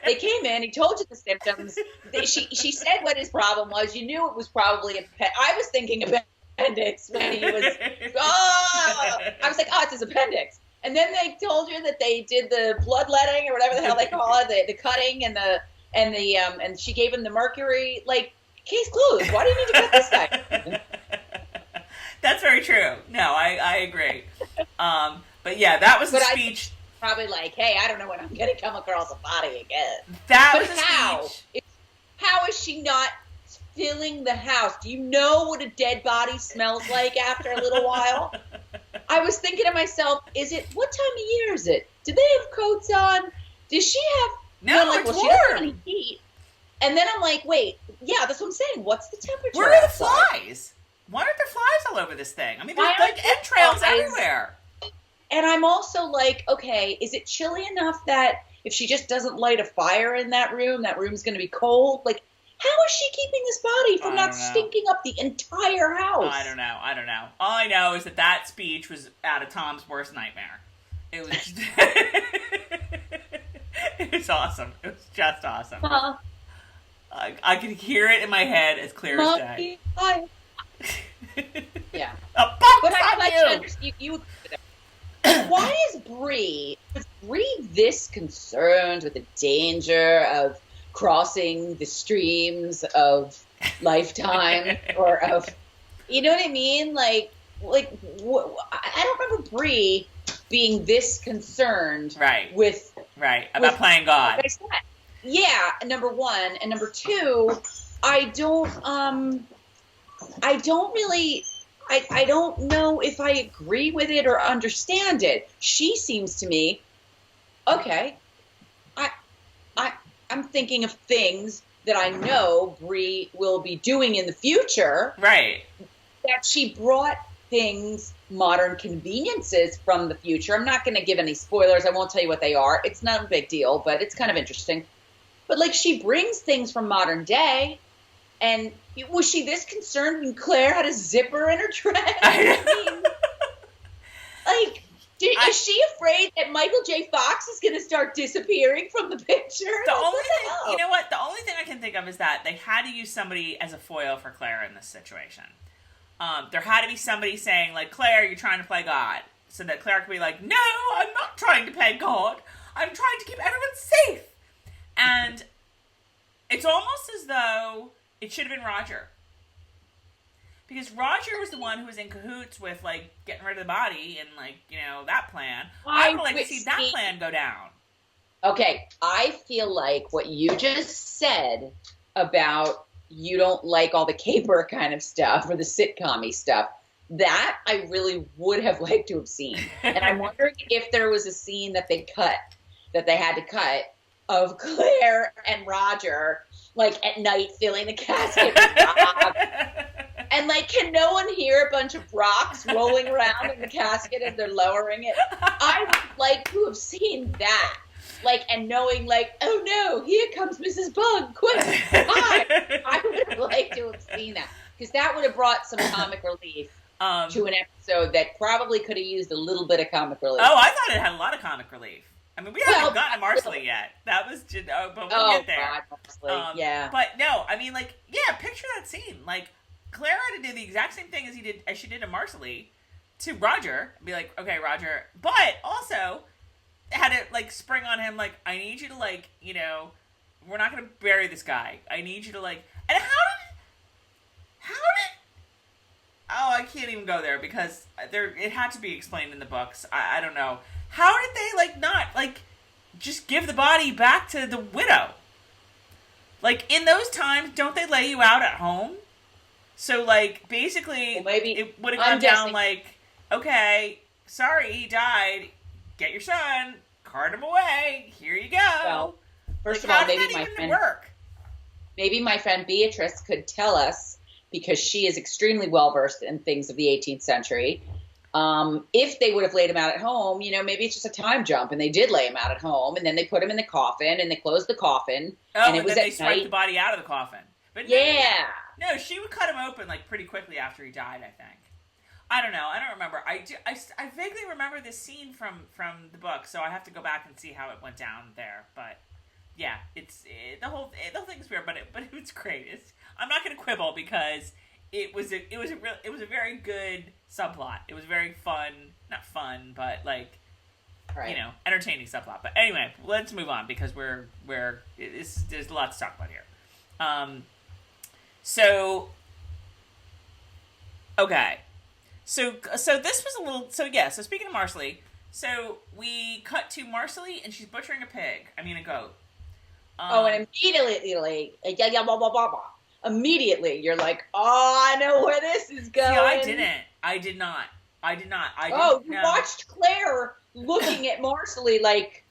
Speaker 2: They came in, he told you the symptoms. She said what his problem was. You knew it was probably I was thinking appendix when he was, I was like, it's his appendix. And then they told you that they did the bloodletting or whatever the hell they call it, the cutting and she gave him the mercury. Like, case closed. Why do you need to cut this guy?
Speaker 1: That's very true. No, I agree. But yeah, that was the speech.
Speaker 2: Probably like, hey, I don't know when I'm going to come across a body again.
Speaker 1: That was the speech.
Speaker 2: How is she not filling the house? Do you know what a dead body smells like after a little while? I was thinking to myself, what time of year is it? Do they have coats on? Does she have...
Speaker 1: No, it's
Speaker 2: she
Speaker 1: warm.
Speaker 2: doesn't have any heat. And then I'm like, wait, yeah, that's what I'm saying. What's the temperature?
Speaker 1: Where are the
Speaker 2: outside?
Speaker 1: flies? Why aren't there flies all over this thing? I mean, there's like entrails everywhere. And
Speaker 2: I'm also like, okay, is it chilly enough that if she just doesn't light a fire in that room's going to be cold? Like, how is she keeping this body from not stinking up the entire house?
Speaker 1: I don't know. All I know is that speech was out of Tom's worst nightmare. It was it was awesome. It was just awesome. I could hear it in my head as clear as day.
Speaker 2: Yeah.
Speaker 1: But
Speaker 2: why is Bree this concerned with the danger of crossing the streams of Lifetime or of, you know what I mean? Like I don't remember Bree being this concerned
Speaker 1: about playing God.
Speaker 2: Yeah, number one, and number two, I don't know if I agree with it or understand it. She seems to me, okay, I'm thinking of things that I know Bree will be doing in the future.
Speaker 1: Right.
Speaker 2: That she brought things, modern conveniences from the future. I'm not going to give any spoilers. I won't tell you what they are. It's not a big deal, but it's kind of interesting. But, like, she brings things from modern day. And was she this concerned when Claire had a zipper in her dress? Is she afraid that Michael J. Fox is going to start disappearing from the picture?
Speaker 1: The only thing I can think of is that they had to use somebody as a foil for Claire in this situation. There had to be somebody saying, like, Claire, you're trying to play God. So that Claire could be like, no, I'm not trying to play God. I'm trying to keep everyone safe. And it's almost as though it should have been Roger. Because Roger was the one who was in cahoots with, like, getting rid of the body and, like, that plan. I would like to see that plan go down.
Speaker 2: Okay, I feel like what you just said about you don't like all the caper kind of stuff or the sitcom-y stuff, that I really would have liked to have seen. And I'm wondering if there was a scene that they had to cut, of Claire and Roger, like, at night filling the casket with rocks. And, like, can no one hear a bunch of rocks rolling around in the casket as they're lowering it? I would like to have seen that. Like, and knowing, like, oh no, here comes Mrs. Bug, quick, hi. I would have liked to have seen that. Because that would have brought some comic relief to an episode that probably could have used a little bit of comic relief.
Speaker 1: Oh, I thought it had a lot of comic relief. I mean, we haven't gotten to Marsali yet. That was just, but we'll get there.
Speaker 2: God, Marsali, yeah.
Speaker 1: But no, I mean, like, yeah, picture that scene. Like, Claire had to do the exact same thing as she did to Marsali, to Roger. Be like, okay, Roger. But also had to, like, spring on him, like, I need you to, like, you know, we're not going to bury this guy. I need you to, like, and how did, oh, I can't even go there because it had to be explained in the books. I don't know. How did they, like, not, like, just give the body back to the widow? Like, in those times, don't they lay you out at home? So, like, basically, well, maybe it would have gone down, like, okay, sorry, he died. Get your son, cart him away. Here you go.
Speaker 2: Well, first of all, maybe my friend Beatrice could tell us, because she is extremely well versed in things of the 18th century. If they would have laid him out at home, you know, maybe it's just a time jump, and they did lay him out at home, and then they put him in the coffin, and they closed the coffin,
Speaker 1: and it was then they swiped the body out of the coffin. But
Speaker 2: yeah,
Speaker 1: no, she would cut him open like pretty quickly after he died, I think. I don't know. I don't remember. I vaguely remember this scene from the book, so I have to go back and see how it went down there. But yeah, the whole thing's weird, but it was great. I'm not going to quibble because it was a very good subplot. It was very fun, not fun, but like, right, you know, entertaining subplot. But anyway, let's move on because there's a lot to talk about here. So okay. So this was a little, so speaking of Marsali, so we cut to Marsali and she's butchering a goat.
Speaker 2: And immediately you're like, oh, I know where this is going.
Speaker 1: See, I did not.
Speaker 2: Watched Claire looking at Marsali like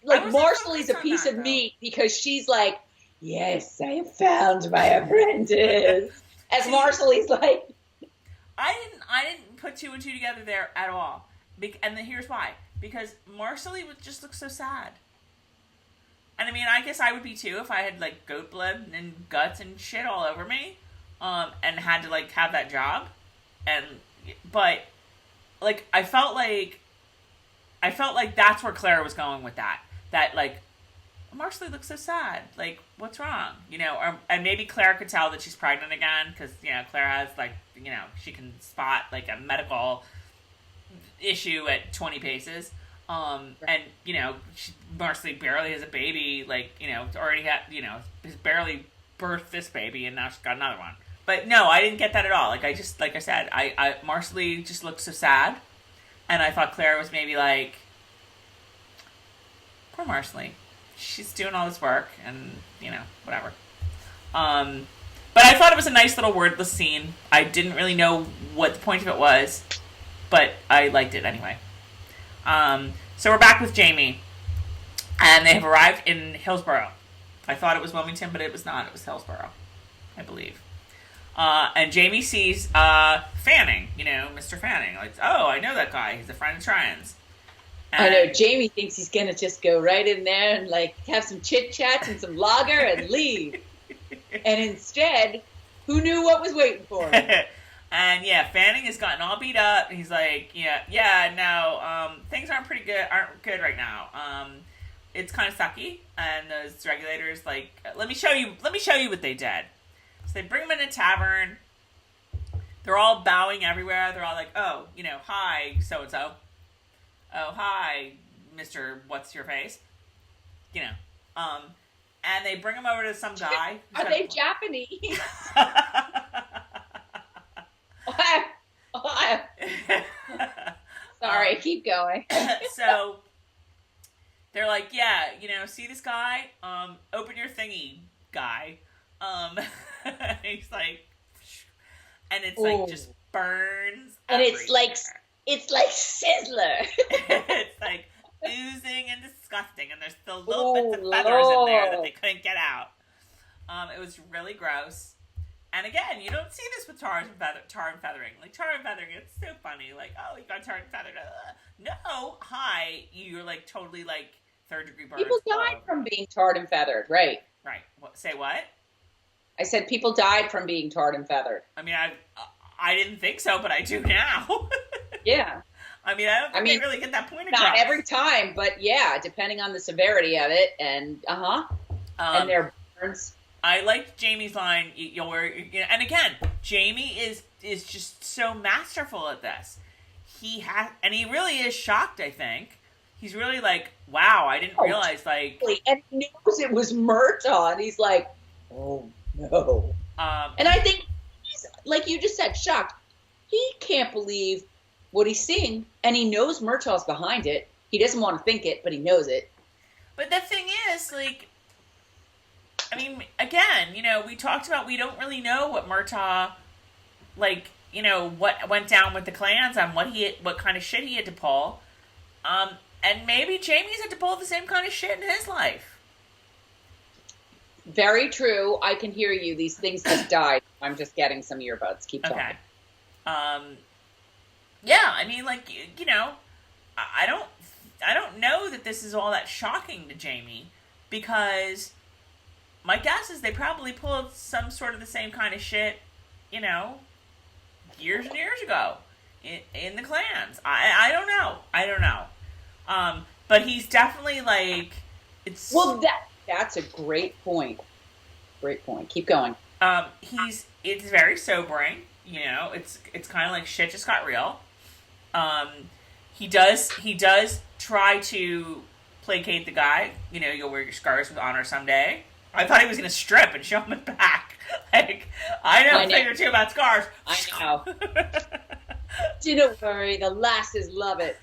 Speaker 2: Marsali's a piece of meat, because she's like, yes, I have found my apprentice. As Marsali's like,
Speaker 1: I didn't put two and two together there at all. And here's why. Because Marsali would just look so sad. And I mean, I guess I would be too if I had like goat blood and guts and shit all over me, and had to like have that job. But like I felt like that's where Claire was going with that. That like, Marsali looks so sad. Like, what's wrong? You know, and maybe Claire could tell that she's pregnant again because, you know, Claire has, like, you know, she can spot, like, a medical issue at 20 paces. And, you know, Marsali barely has a baby, like, you know, already had, you know, has barely birthed this baby, and now she's got another one. But no, I didn't get that at all. Like, I said, Marsali just looked so sad. And I thought Claire was maybe like, poor Marsali. She's doing all this work and, you know, whatever. But I thought it was a nice little wordless scene. I didn't really know what the point of it was, but I liked it anyway. So we're back with Jamie, and they have arrived in Hillsborough. I thought it was Wilmington, but it was not. It was Hillsborough, I believe. And Jamie sees Fanning, you know, Mr. Fanning. Like, oh, I know that guy. He's a friend of Tryon's.
Speaker 2: I know, Jamie thinks he's going to just go right in there and, like, have some chit-chats and some lager and leave. And instead, who knew what was waiting for him?
Speaker 1: And, yeah, Fanning has gotten all beat up. He's like, no, things aren't good right now. It's kind of sucky. And those regulators, like, let me show you what they did. So they bring him in a tavern. They're all bowing everywhere. They're all like, oh, you know, hi, so-and-so. Oh, hi, Mr. What's-your-face? You know. And they bring him over to some guy.
Speaker 2: Are they Japanese? Sorry, keep going.
Speaker 1: So they're like, yeah, see this guy? Open your thingy, guy. And he's like, and it's like just burns.
Speaker 2: And
Speaker 1: everywhere.
Speaker 2: it's like Sizzler.
Speaker 1: It's like oozing and disgusting, and there's still little bits of feathers in there that they couldn't get out. It was really gross. And again, you don't see this with tar and feathering. Like, tar and feathering, it's so funny. Like, oh, you got tar and feathered. No, hi, you're like totally like third-degree burns.
Speaker 2: People died from being tarred and feathered, right?
Speaker 1: Right. Say what?
Speaker 2: I said people died from being tarred and feathered.
Speaker 1: I mean, I didn't think so, but I do now.
Speaker 2: Yeah.
Speaker 1: I mean, I don't think they really get that point across.
Speaker 2: Not every time, but yeah, depending on the severity of it, and and their burns.
Speaker 1: I liked Jamie's line. And again, Jamie is just so masterful at this. And he really is shocked. I think he's really like, wow, I didn't realize like.
Speaker 2: And he knows it was Murtaugh, and he's like, oh no. And I think he's, like you just said, shocked. He can't believe what he's seeing, and he knows Murtaugh's behind it. He doesn't want to think it, but he knows it.
Speaker 1: But the thing is, like, I mean, again, we talked about we don't really know what Murtaugh, like, what went down with the clans on what kind of shit he had to pull. And maybe Jamie's had to pull the same kind of shit in his life.
Speaker 2: Very true. I can hear you. These things just died. I'm just getting some earbuds. Keep talking.
Speaker 1: Okay. Yeah, I mean, like, I don't know that this is all that shocking to Jamie, because my guess is they probably pulled some sort of the same kind of shit, years and years ago in the clans. I don't know. But he's definitely like, it's...
Speaker 2: Well, that's a great point. Great point. Keep going.
Speaker 1: It's very sobering, it's kind of like shit just got real. He does try to placate the guy. You'll wear your scars with honor someday. I thought he was going to strip and show him his back. Like, I know a thing or two about scars.
Speaker 2: I know. Don't worry, the lasses love it.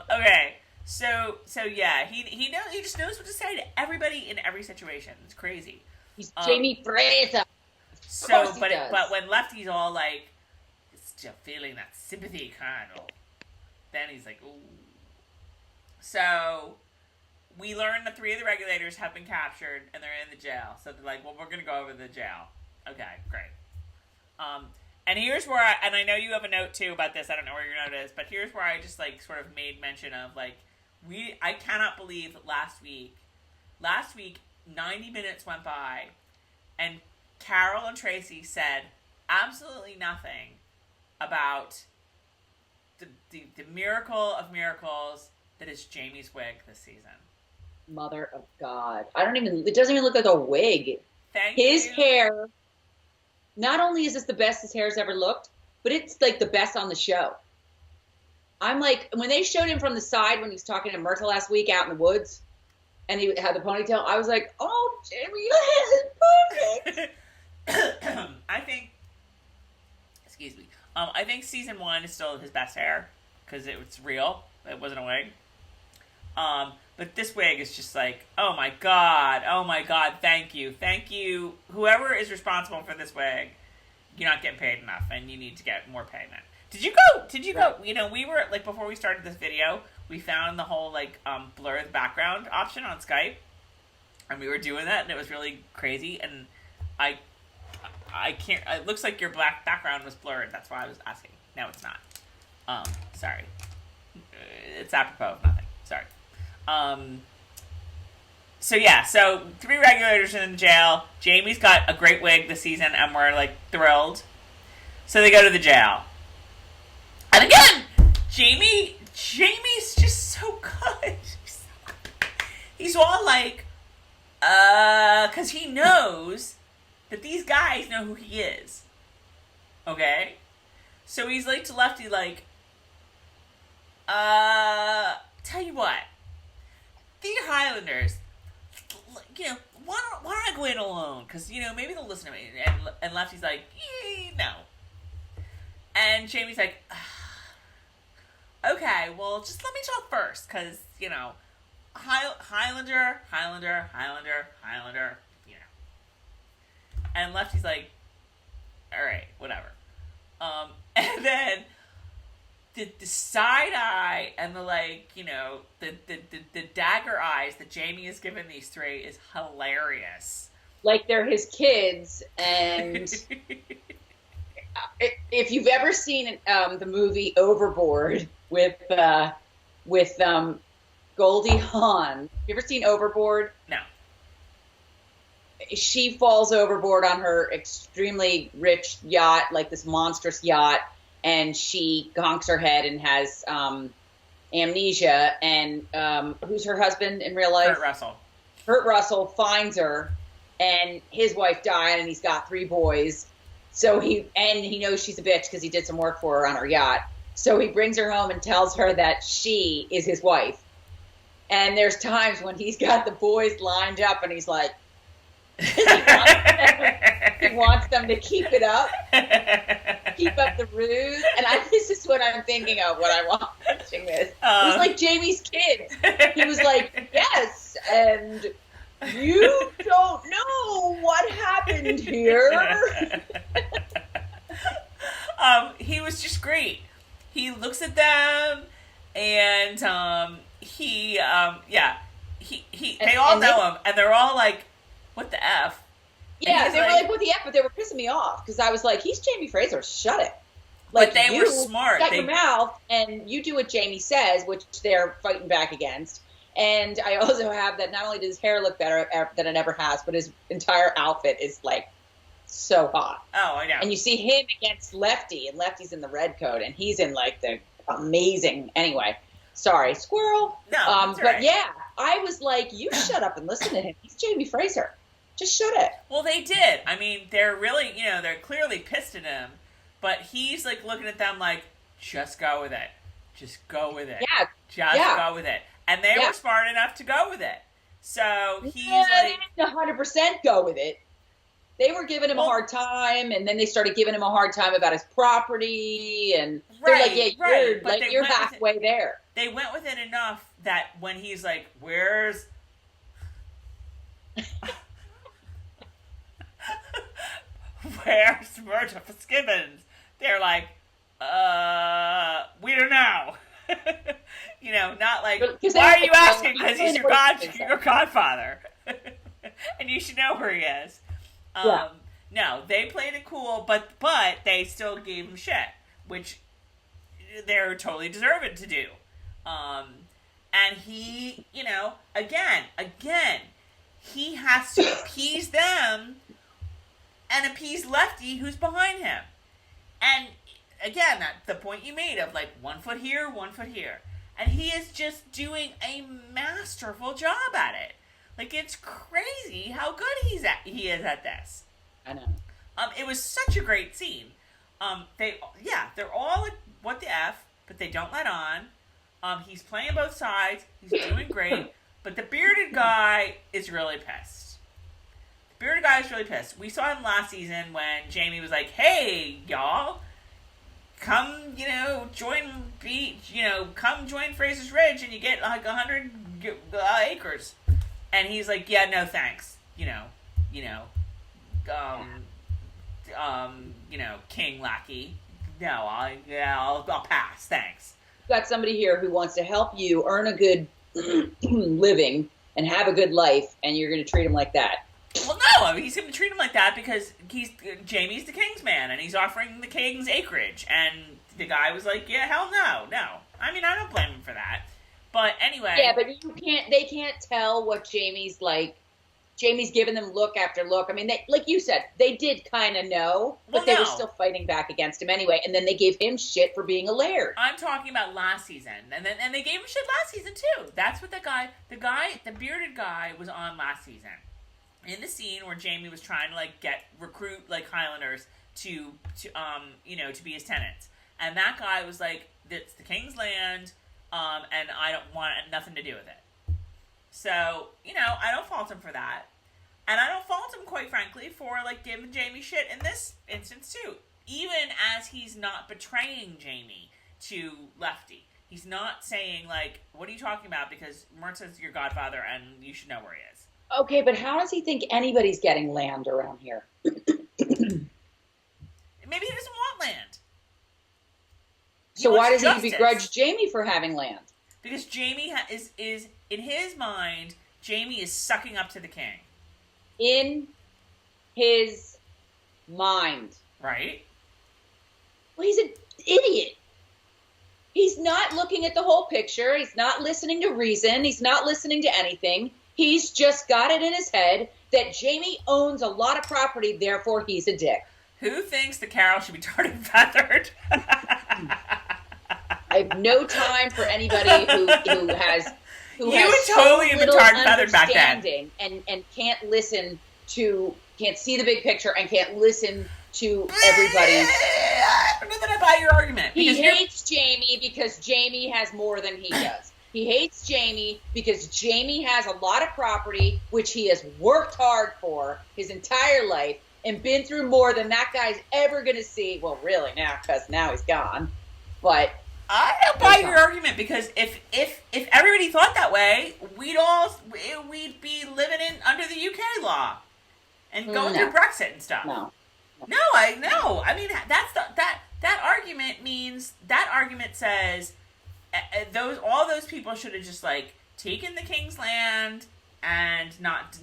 Speaker 1: Okay. So yeah, he knows. He just knows what to say to everybody in every situation. It's crazy.
Speaker 2: He's Jamie Fraser.
Speaker 1: So, but when Lefty's all like, still feeling that sympathy kind of, then he's like, ooh. So we learn that 3 of the regulators have been captured and they're in the jail. So they're like, well, we're gonna go over to the jail. Okay, great. And here's where I know you have a note too about this. I don't know where your note is, but here's where I just like sort of made mention of like, I cannot believe that last week 90 minutes went by and Carol and Tracey said absolutely nothing about the miracle of miracles that is Jamie's wig this season.
Speaker 2: Mother of God. It doesn't even look like a wig. His hair, not only is this the best his hair's ever looked, but it's like the best on the show. I'm like, when they showed him from the side when he was talking to Murtaugh last week out in the woods, and he had the ponytail, I was like, oh, Jamie, your hair is perfect.
Speaker 1: I think season 1 is still his best hair, because it was real. It wasn't a wig. But this wig is just like, oh my god, thank you. Whoever is responsible for this wig, you're not getting paid enough, and you need to get more payment. Did you go, we were, like, before we started this video, we found the whole, like, blur the background option on Skype, and we were doing that, and it was really crazy, and I can't, it looks like your black background was blurred, that's why I was asking. No, it's not. Sorry. It's apropos of nothing. Sorry. So 3 regulators in the jail. Jamie's got a great wig this season, and we're, like, thrilled. So they go to the jail. And again, Jamie's just so good. He's all like, because he knows that these guys know who he is. Okay? So he's like to Lefty, like, tell you what, the Highlanders, why don't I go in alone? Because, maybe they'll listen to me. And Lefty's like, no. And Jamie's like, okay, well, just let me talk first. Because, Highlander. And Lefty's like, all right, whatever. And then the side eye and the the dagger eyes that Jamie has given these three is hilarious.
Speaker 2: Like they're his kids, and if you've ever seen the movie Overboard with Goldie Hawn, have you ever seen Overboard?
Speaker 1: No.
Speaker 2: She falls overboard on her extremely rich yacht, like this monstrous yacht, and she conks her head and has amnesia. And who's her husband in real life? Kurt Russell finds her, and his wife died, and he's got 3 boys. So he knows she's a bitch because he did some work for her on her yacht. So he brings her home and tells her that she is his wife. And there's times when he's got the boys lined up, and he's like, he wants them to keep it up, keep up the ruse. And this is what I'm thinking of when I was watching this. It was like Jamie's kids. He was like, yes, and you don't know what happened here.
Speaker 1: He was just great. He looks at them, and they all know him, and they're all like, what the F?
Speaker 2: Yeah, they were like, what the F? But they were pissing me off because I was like, he's Jamie Fraser. Shut it. Like,
Speaker 1: but they were smart.
Speaker 2: Shut your mouth and you do what Jamie says, which they're fighting back against. And I also have that not only does his hair look better than it ever has, but his entire outfit is like so hot.
Speaker 1: Oh, I know.
Speaker 2: And you see him against Lefty, and Lefty's in the red coat, and he's in like the amazing. Anyway, sorry, squirrel.
Speaker 1: No,
Speaker 2: but right. Yeah, I was like, you shut up and listen to him. He's Jamie Fraser. Just shut it.
Speaker 1: Well, they did. I mean, they're really, they're clearly pissed at him, but he's like looking at them like, just go with it. Just go with it.
Speaker 2: Yeah.
Speaker 1: Just go with it. And they were smart enough to go with it. So he's like,
Speaker 2: they didn't 100% go with it. They were giving him a hard time, and then they started giving him a hard time about his property, and they're like, yeah, you're halfway there.
Speaker 1: They went with it enough that when he's like, where's Murtaugh Fitzgibbons? They're like, we don't know. Not like, why are you asking? Because he's your godfather. And you should know where he is. No, they played it cool, but they still gave him shit, which they're totally deserving to do. And he, again, he has to appease them and appease Lefty, who's behind him. And again, the point you made of like 1 foot here, 1 foot here. And he is just doing a masterful job at it. Like, it's crazy how good he is at this.
Speaker 2: I know.
Speaker 1: It was such a great scene. They're all like, what the F, but they don't let on. He's playing both sides. He's doing great. But the bearded guy is really pissed. The bearded guy is really pissed. We saw him last season when Jamie was like, hey, y'all, come, come join Fraser's Ridge and you get like 100 acres. And he's like, yeah, no thanks. King Lackey. No, I'll pass. Thanks.
Speaker 2: You've got somebody here who wants to help you earn a good living and have a good life, and you're going to treat him like that.
Speaker 1: Well, no, he's going to treat him like that because Jamie's the king's man, and he's offering the king's acreage. And the guy was like, yeah, hell no. I mean, I don't blame him for that. But anyway.
Speaker 2: Yeah, but they can't tell what Jamie's like. Jamie's giving them look after look. I mean, like you said, they did kind of know, but they were still fighting back against him anyway. And then they gave him shit for being a laird.
Speaker 1: I'm talking about last season, and they gave him shit last season too. That's what the bearded guy was on last season. In the scene where Jamie was trying to recruit Highlanders to be his tenants, and that guy was like, "It's the king's land, and I don't want nothing to do with it." So, I don't fault him for that. And I don't fault him, quite frankly, for, like, giving Jamie shit in this instance, too. Even as he's not betraying Jamie to Lefty. He's not saying, like, what are you talking about? Because Murtagh's your godfather and you should know where he is.
Speaker 2: Okay, but how does he think anybody's getting land around here?
Speaker 1: Maybe he doesn't want land.
Speaker 2: So why does he begrudge Jamie for having land?
Speaker 1: Because Jamie is in his mind, Jamie is sucking up to the king.
Speaker 2: In his mind.
Speaker 1: Right?
Speaker 2: Well, he's an idiot. He's not looking at the whole picture. He's not listening to reason. He's not listening to anything. He's just got it in his head that Jamie owns a lot of property, therefore he's a dick.
Speaker 1: Who thinks the Carol should be tarred and feathered?
Speaker 2: I have no time for anybody who has
Speaker 1: you would totally have been tarred and feathered back then,
Speaker 2: and can't see the big picture and can't listen to everybody.
Speaker 1: I don't know that I buy your argument.
Speaker 2: He hates Jamie because Jamie has more than he does. He hates Jamie because Jamie has a lot of property, which he has worked hard for his entire life and been through more than that guy's ever going to see. Well, really now, because now he's gone. But
Speaker 1: I don't buy your argument, because if everybody thought that way, we'd be living under the UK law and going through Brexit and stuff. No, I know. I mean, that argument says all those people should have just, like, taken the king's land and not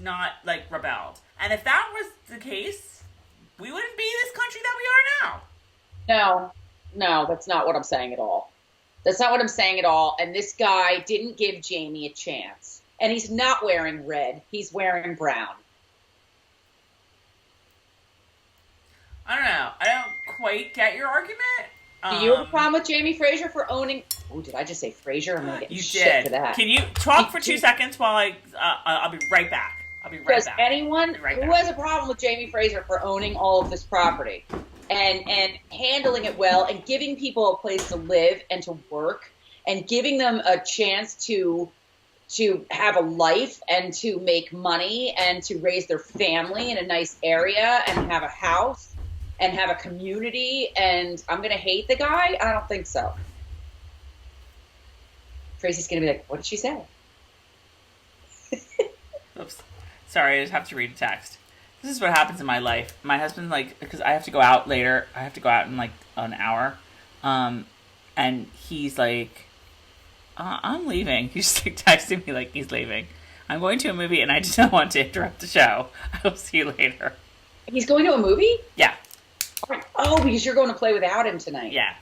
Speaker 1: like rebelled. And if that was the case, we wouldn't be this country that we are now.
Speaker 2: No, that's not what I'm saying at all. That's not what I'm saying at all. And this guy didn't give Jamie a chance. And he's not wearing red. He's wearing brown.
Speaker 1: I don't know. I don't quite get your argument.
Speaker 2: Do you have a problem with Jamie Fraser for owning... Oh, did I just say Fraser? I'm going to get shit for that.
Speaker 1: Can you talk for 2 seconds while I'll be right back.
Speaker 2: Does anyone who has a problem with Jamie Fraser for owning all of this property and handling it well and giving people a place to live and to work and giving them a chance to have a life and to make money and to raise their family in a nice area and have a house and have a community, and I'm going to hate the guy? I don't think so. Tracy's going to be like, what did she say?
Speaker 1: Oops. Sorry, I just have to read a text. This is what happens in my life. My husband, like, because I have to go out later. I have to go out in, like, an hour. And he's like, I'm leaving. He's just, like, texting me like he's leaving. I'm going to a movie, and I just don't want to interrupt the show. I will see you later.
Speaker 2: He's going to a movie?
Speaker 1: Yeah.
Speaker 2: Oh, because you're going to play without him tonight.
Speaker 1: Yeah.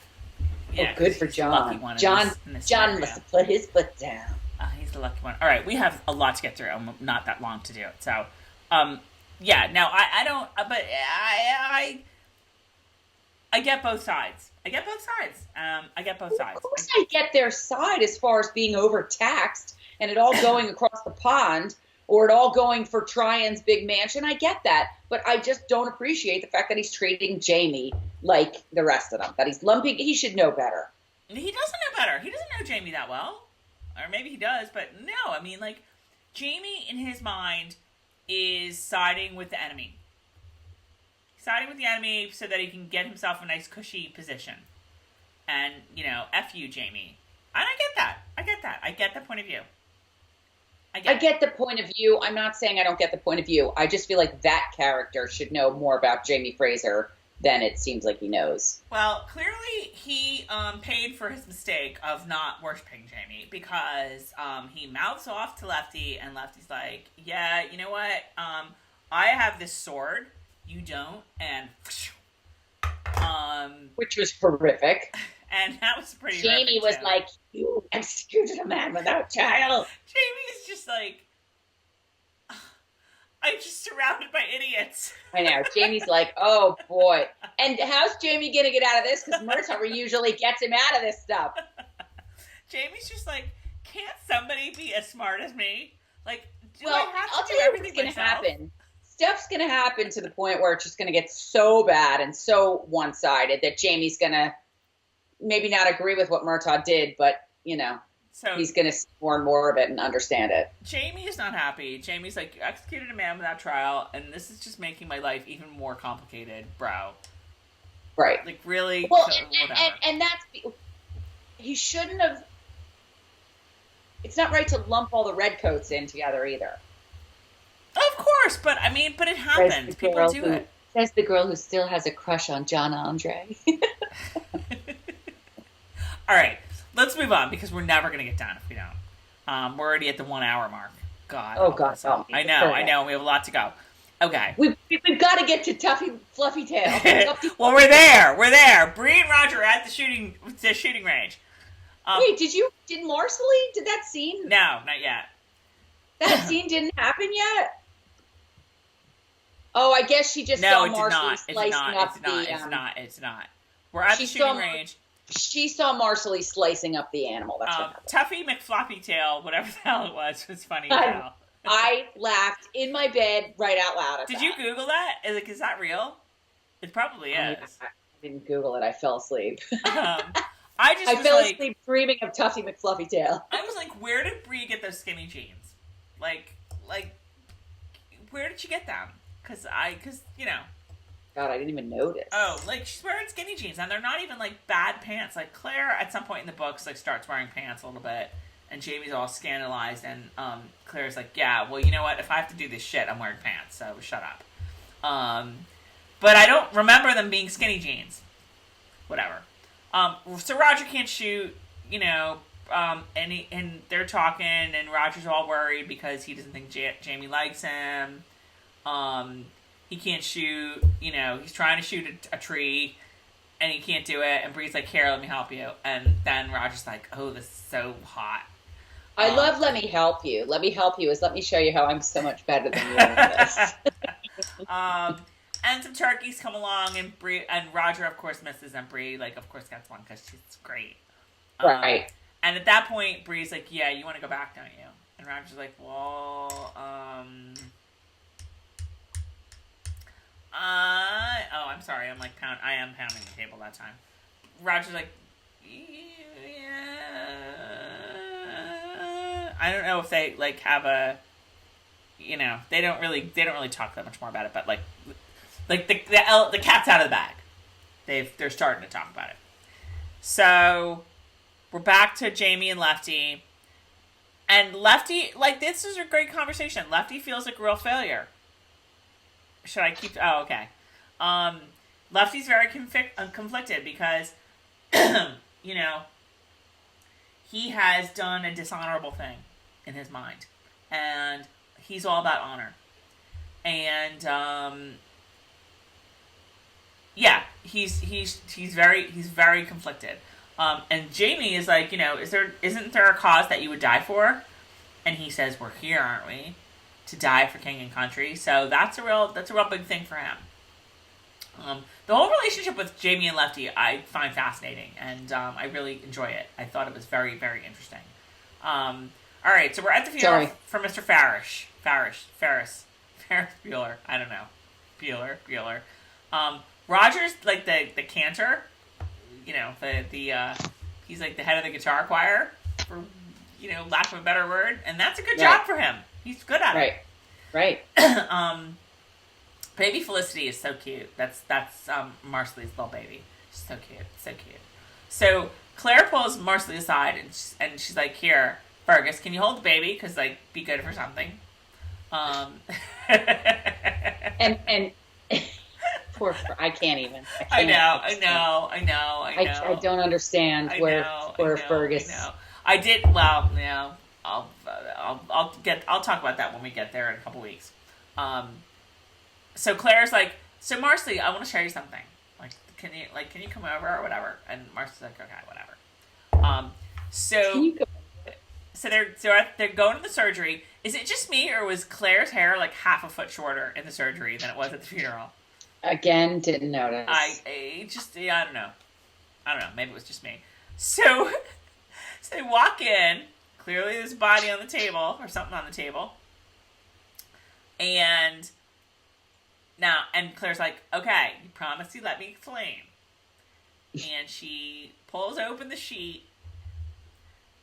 Speaker 2: Oh, good for John. John must have put his foot down.
Speaker 1: He's the lucky one. All right, we have a lot to get through. Not that long to do it. So, yeah. Now, I don't. But I get both sides. I get both sides.
Speaker 2: Of course, I get their side as far as being overtaxed and it all going across the pond, or it all going for Tryon's big mansion. I get that. But I just don't appreciate the fact that he's treating Jamie like the rest of them. That he's lumping. He should know better.
Speaker 1: He doesn't know better. He doesn't know Jamie that well. Or maybe he does, but no. I mean, like, Jamie, in his mind, is siding with the enemy. Siding with the enemy so that he can get himself a nice, cushy position. And, you know, F you, Jamie. And I get that. I get the point of view. I get the point of view. I'm not saying I don't get the point of view. I just feel like that character should know more about Jamie Fraser than it seems like he knows. Well, clearly he paid for his mistake of not worshiping Jamie, because he mouths off to Lefty, and Lefty's like, yeah, you know what? I have this sword. You don't. And
Speaker 2: which was horrific.
Speaker 1: And that was pretty
Speaker 2: Jamie was too. Like, you executed a man without child.
Speaker 1: Jamie's just like, I'm just surrounded by idiots.
Speaker 2: I know. Jamie's like, oh, boy. And how's Jamie going to get out of this? Because Murtaugh usually gets him out of this stuff.
Speaker 1: Jamie's just like, can't somebody be as smart as me? Like,
Speaker 2: I'll tell you what's going to happen. Stuff's going to happen to the point where it's just going to get so bad and so one-sided that Jamie's going to maybe not agree with what Murtaugh did, but, you know.
Speaker 1: So
Speaker 2: he's going to see more and more of it and understand it.
Speaker 1: Jamie is not happy. Jamie's like, you executed a man without trial, and this is just making my life even more complicated, bro.
Speaker 2: Right.
Speaker 1: Like, really?
Speaker 2: Well,
Speaker 1: whatever.
Speaker 2: and that's, he shouldn't have, it's not right to lump all the redcoats in together either.
Speaker 1: Of course, but it happens. People do it.
Speaker 2: Says the girl who still has a crush on John Andre.
Speaker 1: All right, let's move on because we're never going to get done if we don't. We're already at the 1 hour mark. God.
Speaker 2: Oh, God.
Speaker 1: I know. We have a lot to go. Okay.
Speaker 2: We've got to get to Tufty McFluffytail.
Speaker 1: Well, we're there. Bree and Roger are at the shooting range.
Speaker 2: Wait, did Marsali, did that scene?
Speaker 1: No, not yet.
Speaker 2: That scene didn't happen yet? Oh, I guess she just saw Marsali slicing up the...
Speaker 1: It's not. We're at the shooting range.
Speaker 2: She saw Marsali slicing up the animal. That's what happened.
Speaker 1: Tufty McFluffytail, whatever the hell it was funny as hell.
Speaker 2: I laughed in my bed right out loud at
Speaker 1: Did you Google that? Is that real? It probably is.
Speaker 2: I didn't Google it. I fell asleep.
Speaker 1: I
Speaker 2: fell asleep dreaming of Tufty McFluffytail.
Speaker 1: I was like, where did Bree get those skinny jeans? Like, where did she get them? Because you know.
Speaker 2: God, I didn't even notice.
Speaker 1: Oh, like, she's wearing skinny jeans, and they're not even, like, bad pants. Like, Claire, at some point in the books, like, starts wearing pants a little bit, and Jamie's all scandalized, and Claire's like, yeah, well, you know what? If I have to do this shit, I'm wearing pants, so shut up. But I don't remember them being skinny jeans. Whatever. So Roger can't shoot, you know, and they're talking, and Roger's all worried because he doesn't think Jamie likes him. He can't shoot, you know, he's trying to shoot a tree, and he can't do it, and Bree's like, here, let me help you. And then Roger's like, oh, this is so hot.
Speaker 2: I love let me help you. Let me help you is let me show you how I'm so much better than you at this.
Speaker 1: And some turkeys come along, and Bree and Roger, of course, misses, and Bree, like, of course, gets one because she's great.
Speaker 2: Right.
Speaker 1: And at that point, Bree's like, yeah, you want to go back, don't you? And Roger's like, well, oh, I'm sorry. I am pounding the table that time. Roger's like, yeah. I don't know if they, like, have a, you know, they don't really talk that much more about it, but, like the cat's out of the bag. They're starting to talk about it. So we're back to Jamie and Lefty. And Lefty, like, this is a great conversation. Lefty feels like a real failure. Should I keep... Oh, okay. Lefty's very conflicted because, you know, he has done a dishonorable thing in his mind. And he's all about honor. And, yeah, he's very conflicted. And Jamie is like, you know, isn't there a cause that you would die for? And he says, we're here, aren't we? To die for king and country. So that's a real big thing for him. The whole relationship with Jamie and Lefty I find fascinating, and I really enjoy it. I thought it was very, very interesting. All right, so we're at the funeral for Mr. Ferris Bueller. I don't know. Bueller. Roger's like the cantor. You know, he's like the head of the guitar choir, for, you know, lack of a better word, and that's a good job for him. He's good at it.
Speaker 2: Right.
Speaker 1: Baby Felicity is so cute. That's Marsali's little baby. She's so cute. So Claire pulls Marsali aside, and she's like, here, Fergus, can you hold the baby? Because, like, be good for something.
Speaker 2: And poor, I can't even.
Speaker 1: I know.
Speaker 2: I don't understand where Fergus.
Speaker 1: I know. I did. Well, yeah. I'll talk about that when we get there in a couple weeks. So Claire's like, so Marsali, I want to show you something. Like, can you come over or whatever? And Marsali's like, okay, whatever. So they're going to the surgery. Is it just me, or was Claire's hair like half a foot shorter in the surgery than it was at the funeral?
Speaker 2: Again, didn't notice.
Speaker 1: I don't know. Maybe it was just me. So they walk in. Clearly, there's a body on the table, or something on the table. And Claire's like, okay, you promised you let me explain. And she pulls open the sheet,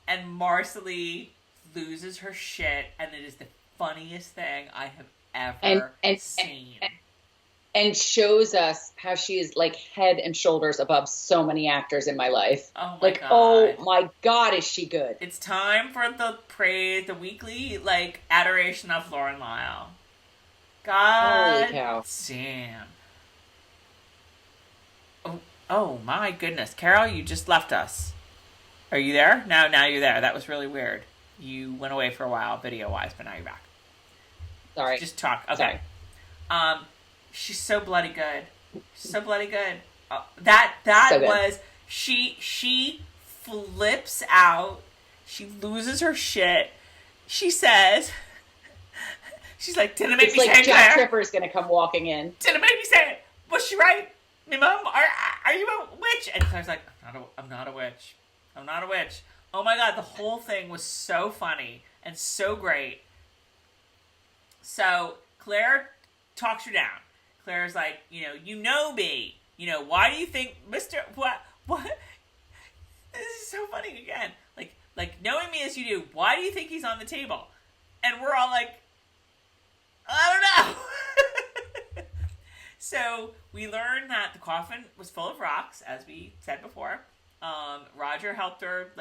Speaker 1: and Marsali loses her shit, and it is the funniest thing I have ever seen.
Speaker 2: And shows us how she is like head and shoulders above so many actors in my life.
Speaker 1: Oh my
Speaker 2: like,
Speaker 1: God.
Speaker 2: oh my God, is she good?
Speaker 1: It's time for the praise, the weekly, like, adoration of Lauren Lyle. God
Speaker 2: Holy cow.
Speaker 1: damn. Oh my goodness. Carol, you just left us. Are you there? Now you're there. That was really weird. You went away for a while, video-wise, but now you're back.
Speaker 2: Sorry.
Speaker 1: Just talk. Okay. Sorry. She's so bloody good. She's so bloody good. That so good. Was... She flips out. She loses her shit. She says... She's like, didn't it make me say it,
Speaker 2: It's like Jack Tripper's going to come walking in.
Speaker 1: Didn't it make me say it? Was she right? Me mom, are you a witch? And Claire's like, I'm not a witch. I'm not a witch. Oh my God, the whole thing was so funny and so great. So Claire talks her down. Claire's like, you know me. Why do you think Mr. What? This is so funny again. Like knowing me as you do, why do you think he's on the table? And we're all like, I don't know. So we learned that the coffin was full of rocks, as we said before. Roger helped her,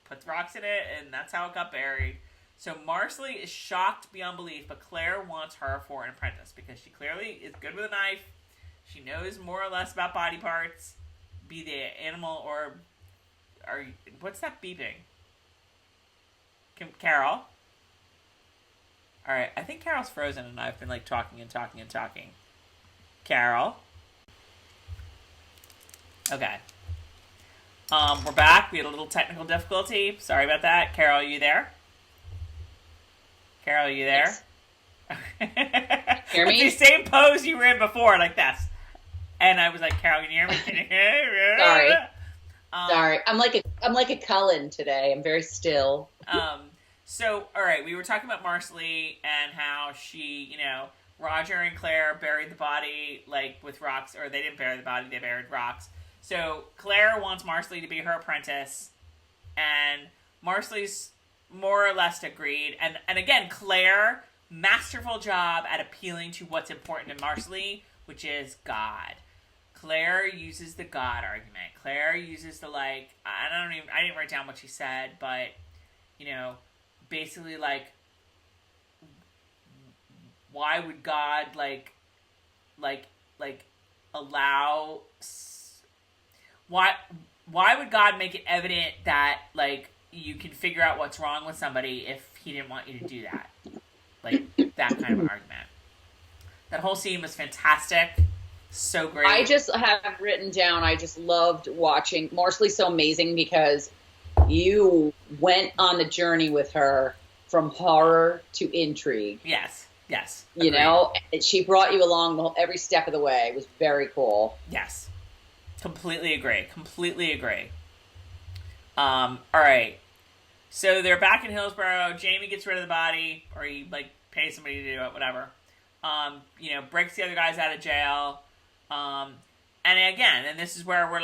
Speaker 1: put the rocks in it, and that's how it got buried. So Marsali is shocked beyond belief, but Claire wants her for an apprentice because she clearly is good with a knife. She knows more or less about body parts, be they animal or... What's that beeping? Carol? Alright, I think Carol's frozen and I've been talking and talking and talking. Carol? Okay. We're back. We had a little technical difficulty. Sorry about that. Carol, are you there? Carol, are you there?
Speaker 2: Yes. Hear me?
Speaker 1: It's the same pose you were in before, like this. And I was like, Carol, can you hear me? Can you hear me?
Speaker 2: Sorry. Sorry. I'm like a Cullen today. I'm very still.
Speaker 1: So, all right, we were talking about Marsali and how she, Roger and Claire buried the body, with rocks, or they didn't bury the body, they buried rocks. So, Claire wants Marsali to be her apprentice, and Marsali's more or less agreed. And again, Claire, masterful job at appealing to what's important to Marsali, which is God. Claire uses the God argument. Claire uses the, I didn't write down what she said, but, basically, why would God, allow... Why would God make it evident that, you can figure out what's wrong with somebody if he didn't want you to do that? That kind of an argument. That whole scene was fantastic. So great.
Speaker 2: I just have written down, I just loved watching. Marsali's so amazing because you went on the journey with her from horror to intrigue.
Speaker 1: Yes.
Speaker 2: Agreed. She brought you along every step of the way. It was very cool.
Speaker 1: Yes. Completely agree. All right. So they're back in Hillsborough. Jamie gets rid of the body, or he pays somebody to do it, whatever. Breaks the other guys out of jail. And again, and this is where we're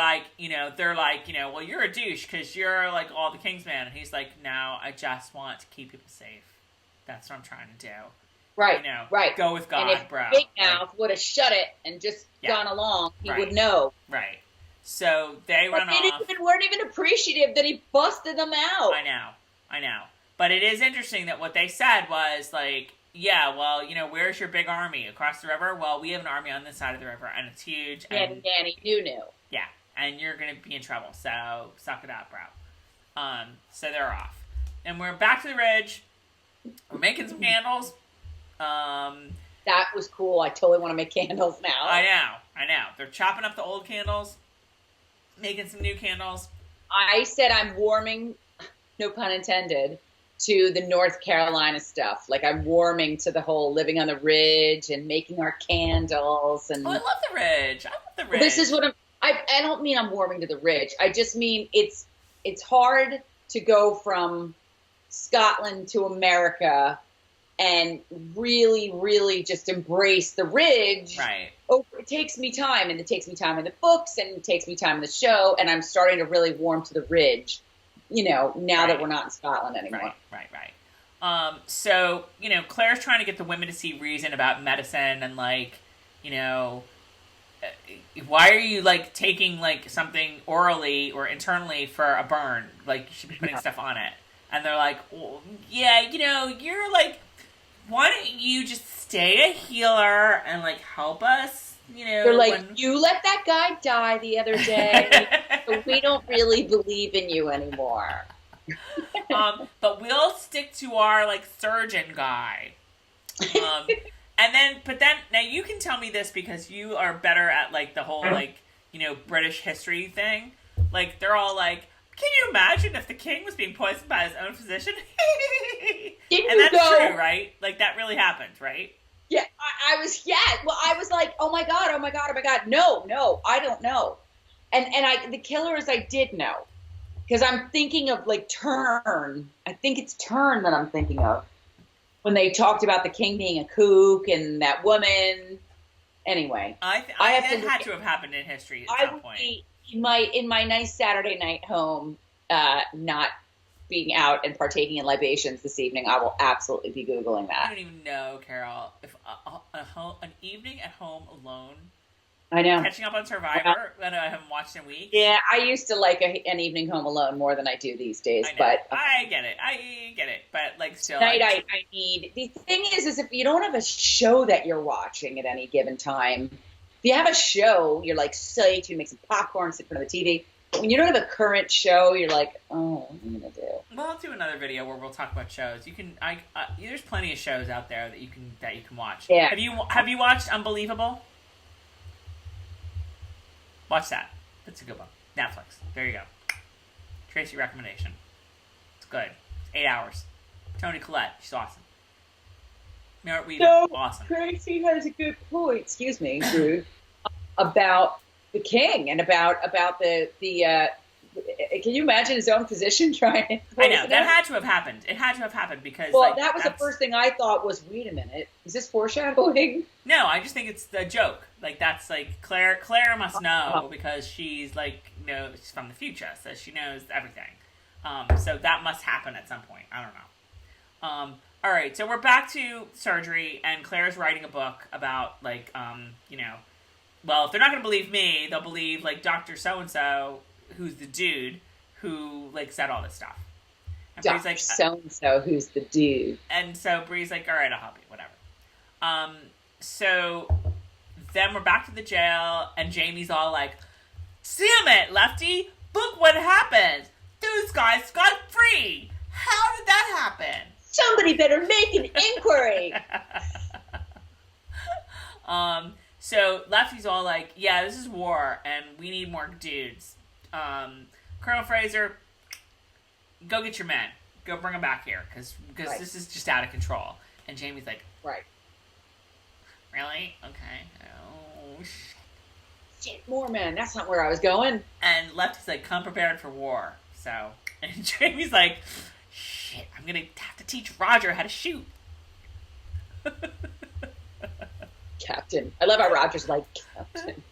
Speaker 1: they're well, you're a douche because you're all the Kingsman. And he's like, no, I just want to keep people safe. That's what I'm trying to do.
Speaker 2: Right. Right.
Speaker 1: Go with God,
Speaker 2: and if
Speaker 1: bro.
Speaker 2: Big Mouth would have shut it and just gone along, he would know.
Speaker 1: Right. So they run off.
Speaker 2: They weren't even appreciative that he busted them out.
Speaker 1: I know. But it is interesting that what they said was yeah, well, where's your big army? Across the river? Well, we have an army on this side of the river, and it's huge. And
Speaker 2: Danny knew.
Speaker 1: Yeah, and you're going to be in trouble, so suck it up, bro. So they're off. And we're back to the ridge. We're making some candles.
Speaker 2: That was cool. I totally want to make candles now.
Speaker 1: I know. They're chopping up the old candles, making some new candles.
Speaker 2: I said I'm warming, no pun intended, to the North Carolina stuff. I'm warming to the whole living on the ridge and making our candles. And
Speaker 1: I love the ridge.
Speaker 2: Well, this is what I don't mean I'm warming to the ridge. I just mean it's hard to go from Scotland to America and really, really just embrace the ridge.
Speaker 1: Right.
Speaker 2: Oh, it takes me time, and it takes me time in the books, and it takes me time in the show, and I'm starting to really warm to the ridge. now that we're not in Scotland anymore.
Speaker 1: Right. So, Claire's trying to get the women to see reason about medicine and, like, why are you, like, taking, like, something orally or internally for a burn? Like, you should be putting stuff on it. And they're like, well, yeah, you're, like, why don't you just stay a healer and, like, help us,
Speaker 2: They're like, you let that guy die the other day, so we don't really believe in you anymore.
Speaker 1: But we'll stick to our, like, surgeon guy. But then, now you can tell me this because you are better at, like, the whole, like, British history thing. Like, they're all like, can you imagine if the king was being poisoned by his own physician? And that's true, right? Like, that really happened, right?
Speaker 2: Yeah, I was like, oh my God. No, I don't know. And the killers I did know. Because I'm thinking of, like, Turn. I think it's Turn that I'm thinking of. When they talked about the king being a kook and that woman. Anyway.
Speaker 1: It had to have happened in history at some point.
Speaker 2: In my nice Saturday night home, not being out and partaking in libations this evening, I will absolutely be Googling that.
Speaker 1: I don't even know, Carol, if an evening at home alone,
Speaker 2: I know,
Speaker 1: catching up on Survivor that I haven't watched in weeks.
Speaker 2: Yeah, I used to like an evening home alone more than I do these days. But
Speaker 1: I get it. But, like, still,
Speaker 2: tonight I need. The thing is if you don't have a show that you're watching at any given time, if you have a show, you're like psyched, you make some popcorn, sit in front of the TV. When you don't have a current show, you're like, oh, what am I gonna do?
Speaker 1: Well, I'll do another video where we'll talk about shows. You can, there's plenty of shows out there that you can watch.
Speaker 2: Yeah.
Speaker 1: Have you watched Unbelievable? Watch that. That's a good one. Netflix. There you go. Tracey recommendation. It's good. 8 hours. Toni Collette. She's awesome. Merritt Weaver. Awesome.
Speaker 2: Tracey has a good point. Excuse me, Drew. About the king and about the can you imagine his own physician trying?
Speaker 1: I know that had to have happened. It had to have happened because
Speaker 2: that was the first thing I thought was, wait a minute, is this foreshadowing?
Speaker 1: No, I just think it's the joke. Like, that's like Claire must know because she's like she's from the future, so she knows everything. So that must happen at some point. I don't know. All right, so we're back to surgery, and Claire's writing a book about, like, well, if they're not going to believe me, they'll believe, like, Dr. So-and-so, who's the dude who, like, said all this stuff. And
Speaker 2: Dr.
Speaker 1: Like,
Speaker 2: so-and-so, who's the dude.
Speaker 1: And so Bree's like, all right, I'll help you, whatever. So then we're back to the jail, and Jamie's all like, damn it, Lefty, look what happened. Those guys got free. How did that happen?
Speaker 2: Somebody better make an inquiry.
Speaker 1: So Lefty's all like, yeah, this is war, and we need more dudes. Colonel Fraser, go get your men. Go bring them back here, because
Speaker 2: right.
Speaker 1: This is just out of control. And Jamie's like,
Speaker 2: right.
Speaker 1: Really? Okay. Oh,
Speaker 2: shit, more men. That's not where I was going.
Speaker 1: And Lefty's like, come prepared for war. So, and Jamie's like, shit, I'm going to have to teach Roger how to shoot.
Speaker 2: Captain. I love how Roger's like, Captain.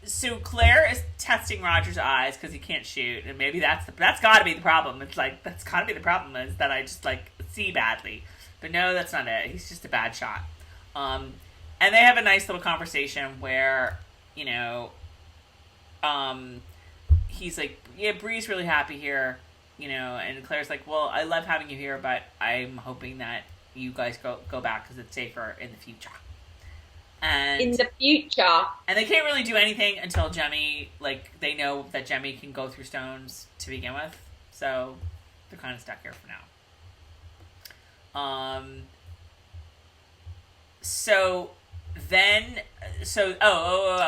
Speaker 1: So Claire is testing Roger's eyes because he can't shoot, and maybe that's got to be the problem. It's like, that's got to be the problem, is that I just, like, see badly. But no, that's not it. He's just a bad shot. And they have a nice little conversation where, he's like, yeah, Bree's really happy here, and Claire's like, well, I love having you here, but I'm hoping that you guys go back because it's safer in the future. And
Speaker 2: in the future.
Speaker 1: And they can't really do anything until Jemmy, like, they know that Jemmy can go through stones to begin with. So they're kind of stuck here for now.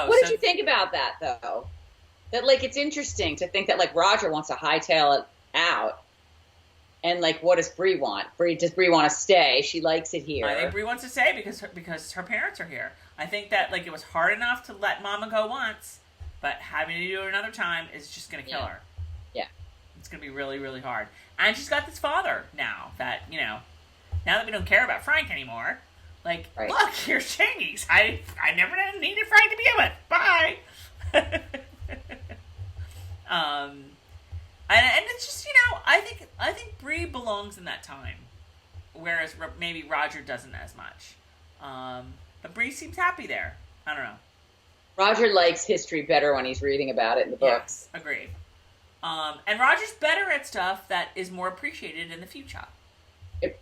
Speaker 2: What did you think about that, though? That, like, it's interesting to think that, like, Roger wants to hightail it out. And, like, what does Bree want? Does Bree want to stay? She likes it here.
Speaker 1: I think Bree wants to stay because her parents are here. I think that, like, it was hard enough to let Mama go once, but having to do it another time is just going to kill her.
Speaker 2: Yeah.
Speaker 1: It's going to be really, really hard. And she's got this father now that, now that we don't care about Frank anymore, like, right. Look, here's Chingies. I never needed Frank to begin with. Bye. Bree belongs in that time, whereas maybe Roger doesn't as much. But Bree seems happy there. I don't know.
Speaker 2: Roger likes history better when he's reading about it in the books.
Speaker 1: Yes, agreed. And Roger's better at stuff that is more appreciated in the future.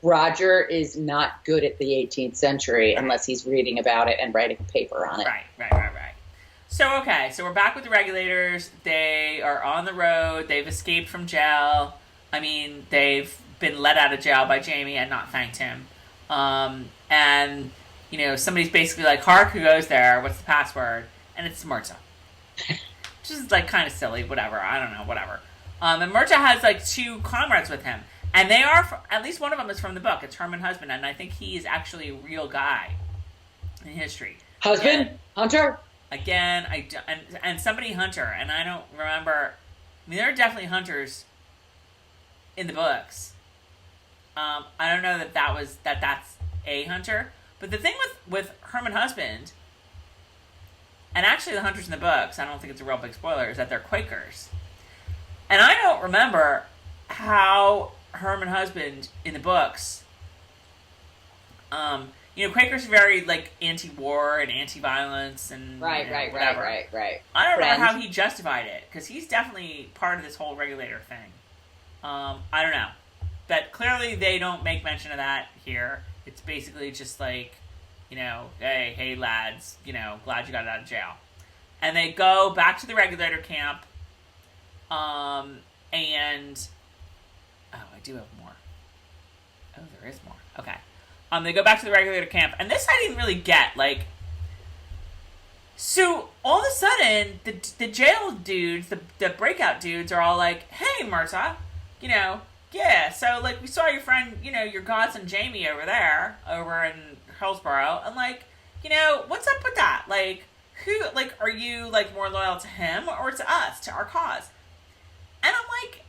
Speaker 2: Roger is not good at the 18th century unless he's reading about it and writing a paper on it.
Speaker 1: Right. So, okay, so we're back with the Regulators. They are on the road. They've escaped from jail. I mean, they've been let out of jail by Jemmy and not thanked him. And, you know, somebody's basically like, Hark, who goes there? What's the password? And it's Murtaugh. Which is, like, kind of silly. Whatever. I don't know. Whatever. And Murtaugh has, like, 2 comrades with him. And they are, at least one of them is from the book. It's Herman Husband. And I think he is actually a real guy in history.
Speaker 2: Husband? Hunter?
Speaker 1: Again, and somebody Hunter. And I don't remember. I mean, there are definitely Hunters in the books. I don't know that's a Hunter. But the thing with Herman Husband... And actually the Hunters in the books, I don't think it's a real big spoiler, is that they're Quakers. And I don't remember how Herman Husband in the books, you know, Quakers are very, like, anti-war and anti-violence and
Speaker 2: Right.
Speaker 1: whatever.
Speaker 2: I
Speaker 1: don't remember how he justified it, because he's definitely part of this whole Regulator thing. I don't know. But clearly they don't make mention of that here. It's basically just like, you know, hey lads, you know, glad you got out of jail. And they go back to the Regulator camp, and... Oh, I do have more. Oh, there is more. Okay. They go back to the Regulator camp, and this I didn't really get, like... So, all of a sudden, the jail dudes, the breakout dudes are all like, hey, Murtaugh, you know, yeah, so, like, we saw your friend, you know, your godson Jemmy over there, over in Hillsborough, and, like, you know, what's up with that? Like, who, like, are you, like, more loyal to him or to us, to our cause? And I'm like,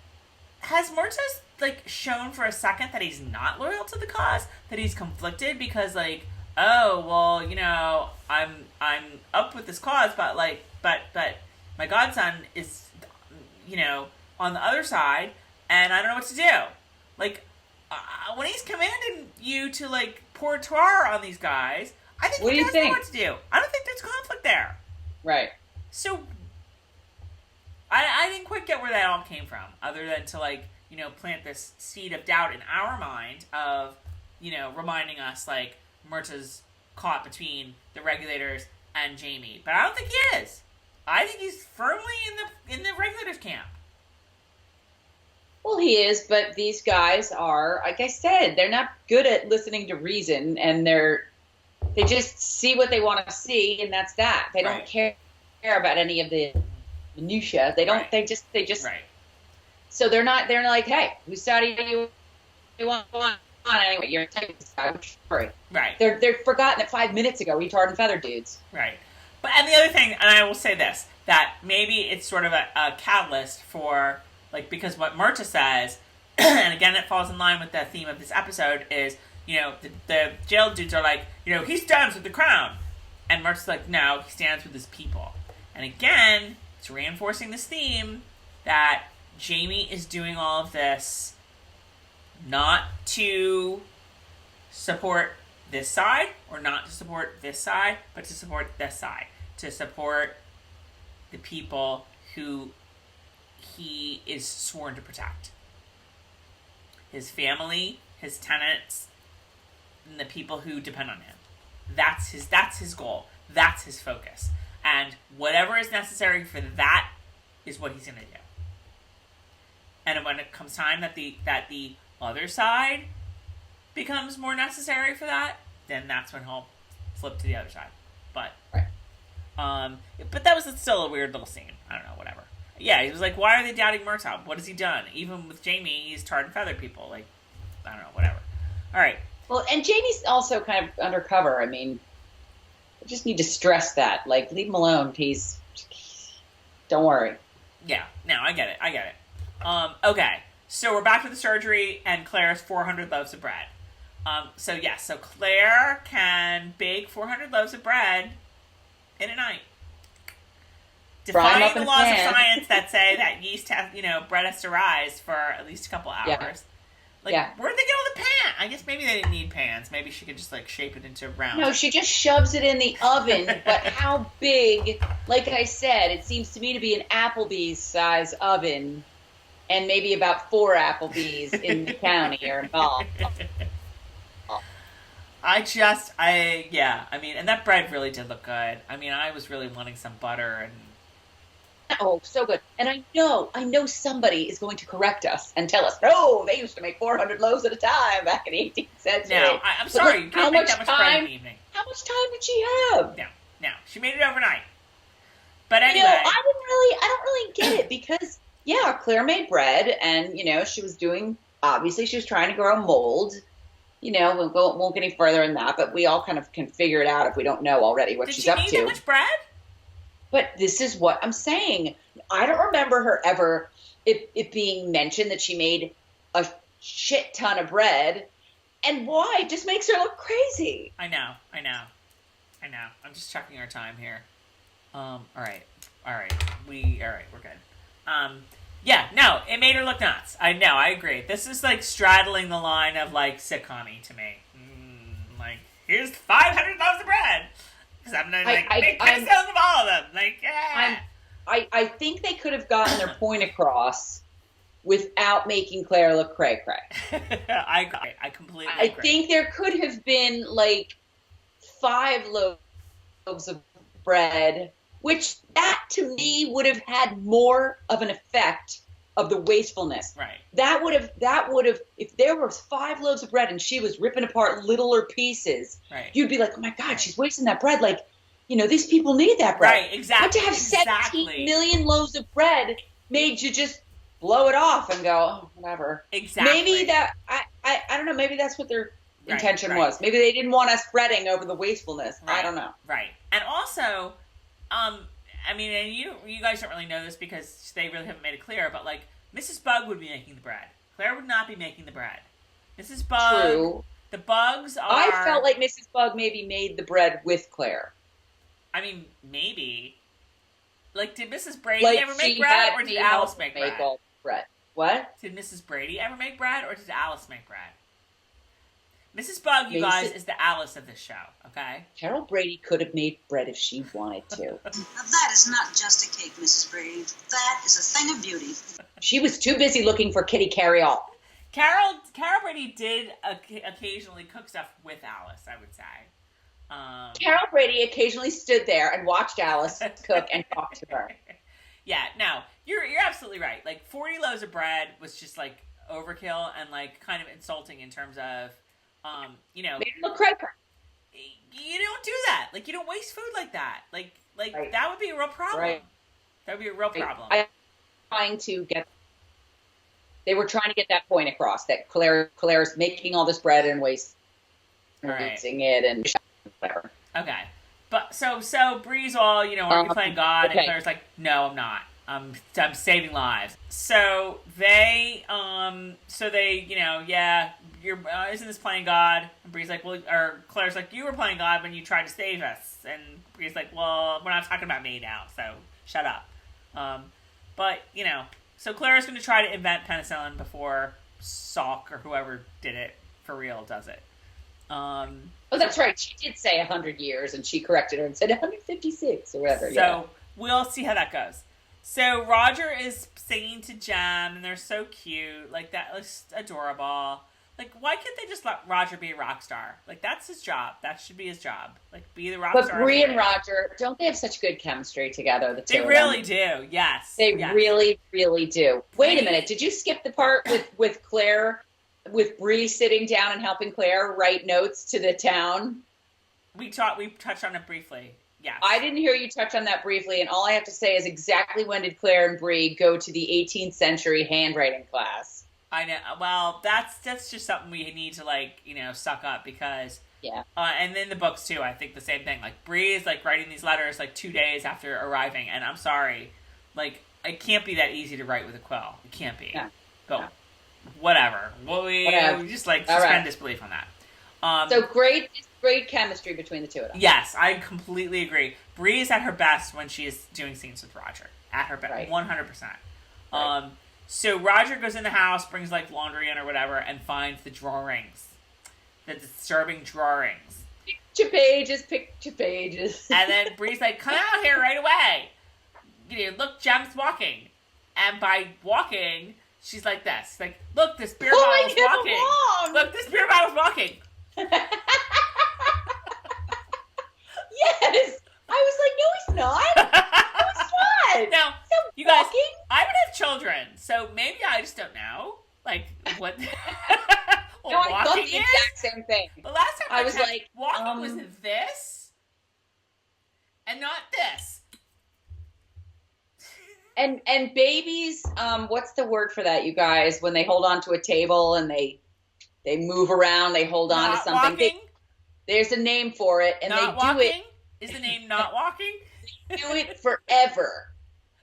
Speaker 1: has Murtaugh, like, shown for a second that he's not loyal to the cause? That he's conflicted because, like, oh, well, you know, I'm up with this cause, but, like, but my godson is, you know, on the other side, and I don't know what to do. Like, when he's commanding you to, like, pour tar on these guys, I think he does know what to do. I don't think there's conflict there.
Speaker 2: Right.
Speaker 1: So, I didn't quite get where that all came from, other than to, like, you know, plant this seed of doubt in our mind of, you know, reminding us, like, Murtaugh's caught between the Regulators and Jemmy. But I don't think he is. I think he's firmly in the Regulators camp.
Speaker 2: Well, he is, but these guys are, like I said, they're not good at listening to reason, and they just see what they want to see, and that's that. They don't care about any of the minutia. They don't. Right. They just. Right. So they're like, hey, whose side are you want on anyway? You're taking this guy. Sorry. Right. They're forgotten that 5 minutes ago we tarred and feathered dudes.
Speaker 1: Right. But and the other thing, and I will say this, that maybe it's sort of a catalyst for, like, because what Murtaugh says, and again it falls in line with the theme of this episode, is, you know, the jail dudes are like, you know, he stands with the crown. And Murtaugh's like, no, he stands with his people. And again, it's reinforcing this theme that Jemmy is doing all of this not to support this side, or not to support this side, but to support this side. To support the people who he is sworn to protect. His family, his tenants, and the people who depend on him. That's his goal. That's his focus. And whatever is necessary for that is what he's going to do. And when it comes time that the other side becomes more necessary for that, then that's when he'll flip to the other side. But but that was still a weird little scene. I don't know, whatever. Yeah, he was like, why are they doubting Murtaugh? What has he done? Even with Jemmy, he's tarred and feathered people. Like, I don't know, whatever. All right.
Speaker 2: Well, and Jamie's also kind of undercover. I mean, I just need to stress that. Like, leave him alone. Don't worry.
Speaker 1: Yeah, no, I get it. Okay, so we're back to the surgery, and Claire's 400 loaves of bread. So Claire can bake 400 loaves of bread in a night. Defying the laws of science that say that yeast has, bread has to rise for at least a couple hours. Like, where'd they get all the pan? I guess maybe they didn't need pans. Maybe she could just, like, shape it into round.
Speaker 2: No, she just shoves it in the oven. But how big? Like I said, it seems to me to be an Applebee's size oven, and maybe about 4 Applebee's in the county are involved.
Speaker 1: I mean, and that bread really did look good. I mean, I was really wanting some butter and...
Speaker 2: Oh, so good. And I know somebody is going to correct us and tell us, no, they used to make 400 loaves at a time back in the 18th century.
Speaker 1: No, I'm sorry, you can't make that much bread in the evening.
Speaker 2: How much time did she have?
Speaker 1: No, she made it overnight. But anyway...
Speaker 2: You know, I don't really get it because, Claire made bread and, she was obviously she was trying to grow a mold. We won't get any further in that, but we all kind of can figure it out if we don't know already what she's up to.
Speaker 1: Did she need that much bread?
Speaker 2: But this is what I'm saying. I don't remember her ever it being mentioned that she made a shit ton of bread. And why? It just makes her look crazy.
Speaker 1: I know. I'm just checking our time here. All right, we're good. No, it made her look nuts. I know, I agree. This is like straddling the line of like sitcom-y to me. Like, here's 500 loaves of bread. Because I'm gonna make pencils of all of them. Like, yeah.
Speaker 2: I think they could have gotten their point across without making Claire look cray-cray.
Speaker 1: I completely agree.
Speaker 2: I think there could have been like 5 loaves of bread, which that to me would have had more of an effect of the wastefulness.
Speaker 1: Right.
Speaker 2: That would have if there were 5 loaves of bread and she was ripping apart littler pieces,
Speaker 1: right,
Speaker 2: you'd be like, oh my God, she's wasting that bread. Like, these people need that bread.
Speaker 1: Right, exactly.
Speaker 2: But to have 17 million loaves of bread made you just blow it off and go, oh, whatever.
Speaker 1: Exactly.
Speaker 2: Maybe that, I don't know, maybe that's what their intention was. Maybe they didn't want us fretting over the wastefulness.
Speaker 1: Right.
Speaker 2: I don't know.
Speaker 1: Right. And also, I mean, and you guys don't really know this because they really haven't made it clear, but like, Mrs. Bug would be making the bread. Claire would not be making the bread. Mrs. Bug. True. The Bugs are...
Speaker 2: I felt like Mrs. Bug maybe made the bread with Claire.
Speaker 1: I mean, maybe. Like, did Mrs. Brady ever make bread, or did Alice make bread?
Speaker 2: All bread? What?
Speaker 1: Did Mrs. Brady ever make bread, or did Alice make bread? Mrs. Bug, you guys, is the Alice of this show, okay?
Speaker 2: Carol Brady could have made bread if she wanted to.
Speaker 4: Now that is not just a cake, Mrs. Brady. That is a thing of beauty.
Speaker 2: She was too busy looking for Kitty Carryall.
Speaker 1: Carol Brady did occasionally cook stuff with Alice, I would say.
Speaker 2: Carol Brady occasionally stood there and watched Alice cook and talked to her.
Speaker 1: Yeah, no, you're absolutely right. Like, 40 loaves of bread was just like overkill and like kind of insulting in terms of,
Speaker 2: Made her look crazy.
Speaker 1: You don't do that. Like, you don't waste food like that. Like right. That would be a real problem.
Speaker 2: Right.
Speaker 1: That would be a real problem.
Speaker 2: They were trying to get that point across that Claire's making all this bread and wasting it and whatever.
Speaker 1: Okay. But so Bree's all, are you playing God? Okay. And Claire's like, no, I'm not. I'm saving lives. So they, you're, isn't this playing God? And Bree's like, or Claire's like, you were playing God when you tried to save us. And Bree's like, well, we're not talking about me now, so shut up. But, so Claire's going to try to invent penicillin before Salk or whoever did it for real does it. Oh,
Speaker 2: that's right. She did say 100 years, and she corrected her and said 156 or whatever.
Speaker 1: So we'll see how that goes. So Roger is singing to Jem, and they're so cute. Like, that looks adorable. Like, why can't they just let Roger be a rock star? Like, that's his job. That should be his job. Like, be the rock star.
Speaker 2: But Bree and Roger, don't they have such good chemistry together?
Speaker 1: They really do. Yes.
Speaker 2: They really, really do. Wait a minute. Did you skip the part with Claire, with Bree sitting down and helping Claire write notes to the town?
Speaker 1: We touched on it briefly. Yeah.
Speaker 2: I didn't hear you touch on that briefly, and all I have to say is exactly when did Claire and Bree go to the 18th century handwriting class?
Speaker 1: I know. Well, that's just something we need to suck up because and then the books too. I think the same thing. Like, Bree is like writing these letters like 2 days after arriving, and I'm sorry, like, it can't be that easy to write with a quill. It can't be.
Speaker 2: Yeah.
Speaker 1: But whatever. We just suspend disbelief on that.
Speaker 2: So great chemistry between the two of them.
Speaker 1: Yes, I completely agree. Bree is at her best when she is doing scenes with Roger. At her best, 100%. So Roger goes in the house, brings like laundry in or whatever, and finds the drawings. The disturbing drawings.
Speaker 2: Picture pages.
Speaker 1: And then Bree's like, come out here right away. You know, look, Jem's walking. And by walking, she's like this. Like, look, this beer bottle's walking. Look, this beer bottle's walking.
Speaker 2: Yes. I was like, no, he's not. No, he's not.
Speaker 1: Now, you guys, I would have children, so maybe I just don't know. Like, what...
Speaker 2: No, I thought the exact same thing.
Speaker 1: The last time
Speaker 2: I was like,
Speaker 1: walking was this and not this.
Speaker 2: And babies, what's the word for that, you guys? When they hold on to a table and they move around, they hold on to something. There's a name for it, and
Speaker 1: not
Speaker 2: they do
Speaker 1: walking?
Speaker 2: it.
Speaker 1: Is the name not walking?
Speaker 2: They do it forever,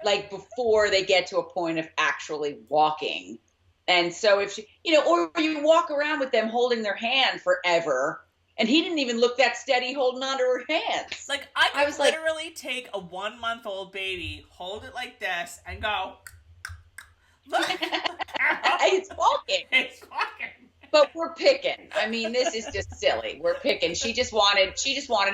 Speaker 2: like before they get to a point of actually walking. And so if she, you know, or you walk around with them holding their hand forever, and he didn't even look that steady holding onto her hands.
Speaker 1: Like, I was literally take a 1-month-old baby, hold it like this, and go, look.
Speaker 2: It's walking.
Speaker 1: It's walking.
Speaker 2: But we're picking. I mean, this is just silly. We're picking. She just wanted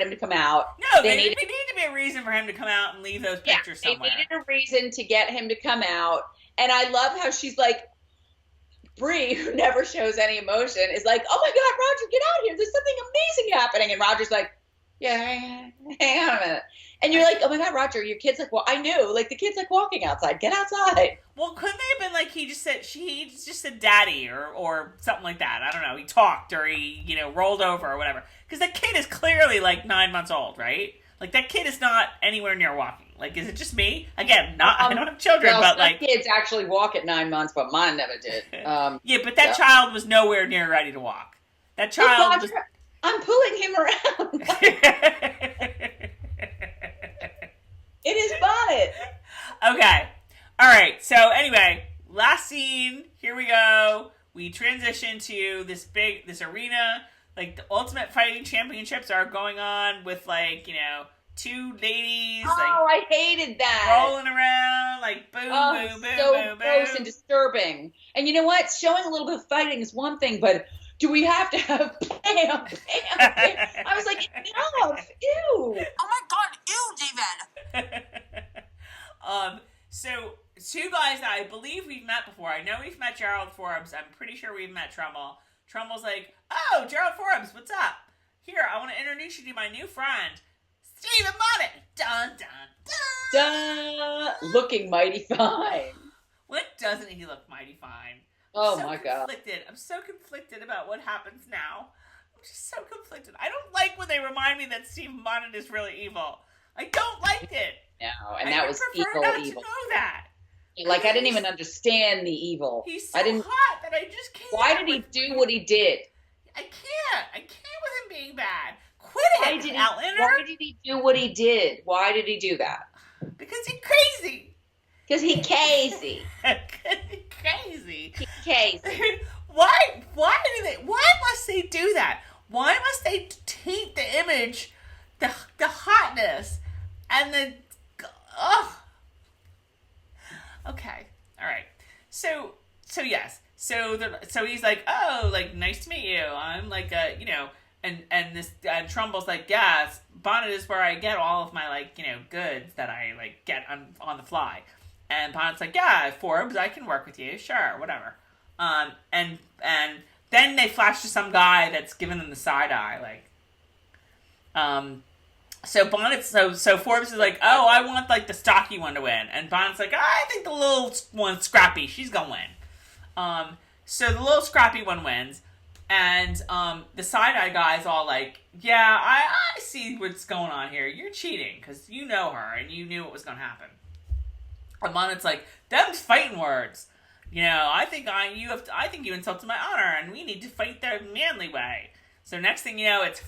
Speaker 2: him to come out.
Speaker 1: No, there needed to be a reason for him to come out and leave those pictures somewhere.
Speaker 2: They needed a reason to get him to come out. And I love how she's like, Bree, who never shows any emotion, is like, oh my God, Roger, get out here. There's something amazing happening. And Roger's like, yeah, hang on a minute. And you're like, oh my God, Roger, your kid's like, well, I knew. Like, the kid's like walking outside. Get outside.
Speaker 1: Well, couldn't they have been like, he just said daddy or something like that. I don't know. He talked or he, you know, rolled over or whatever. Because that kid is clearly like 9 months old, right? Like, that kid is not anywhere near walking. Like, is it just me? Again, I don't have children,
Speaker 2: well,
Speaker 1: but
Speaker 2: some
Speaker 1: like...
Speaker 2: kids actually walk at 9 months, but mine never did.
Speaker 1: Yeah, but that child was nowhere near ready to walk. That child was...
Speaker 2: I'm pulling him around. It is Bonnet.
Speaker 1: Okay. All right. So anyway, last scene. Here we go. We transition to this arena. Like, the Ultimate Fighting Championships are going on with, like, you know, 2 ladies.
Speaker 2: Oh,
Speaker 1: like,
Speaker 2: I hated that.
Speaker 1: Rolling around, like, boom, boom, boom,
Speaker 2: so
Speaker 1: boom,
Speaker 2: gross
Speaker 1: boom.
Speaker 2: and disturbing. And you know what? Showing a little bit of fighting is one thing, but do we have to have bam, bam, bam? I was like, enough. Ew.
Speaker 4: Oh my God, ew, David.
Speaker 1: So 2 guys that I believe we've met before. I know we've met Gerald Forbes. I'm pretty sure we've met Trumbull. Trumbull's like, oh, Gerald Forbes, what's up? Here, I want to introduce you to my new friend, Stephen Bonnet. Dun, dun, dun.
Speaker 2: Duh. Looking mighty fine.
Speaker 1: When doesn't he look mighty fine?
Speaker 2: Oh
Speaker 1: so
Speaker 2: my God.
Speaker 1: I'm so conflicted about what happens now. I'm just so conflicted. I don't like when they remind me that Stephen Bonnet is really evil. I don't like it.
Speaker 2: No, and that was evil.
Speaker 1: I prefer not to know that.
Speaker 2: Like, I didn't even understand the evil.
Speaker 1: He's so hot that I just can't.
Speaker 2: Why did he do what he did?
Speaker 1: I can't with him being bad. Quit it, Outlander.
Speaker 2: Why did he do what he did? Why did he do that?
Speaker 1: Because he's crazy.
Speaker 2: Because he crazy.
Speaker 1: Crazy.
Speaker 2: He crazy.
Speaker 1: Why must they do that? Why must they taint the image, the hotness, and the Okay. All right. So yes. So he's like, "Oh, like, nice to meet you. I'm like, you know," and Trumbull's like, "Yeah, Bonnet is where I get all of my, like, you know, goods that I, like, get on the fly." And Bonnet's like, "Yeah, Forbes, I can work with you. Sure, whatever." And then they flash to some guy that's giving them the side eye, like, So Forbes is like, oh, I want, like, the stocky one to win. And Bonnet's like, I think the little one, Scrappy, she's gonna win. So the little Scrappy one wins. And the side-eye guy's all like, yeah, I see what's going on here. You're cheating, because you know her, and you knew what was gonna happen. And Bonnet's like, them's fighting words. You know, I think you insulted my honor, and we need to fight the manly way. So next thing you know, it's...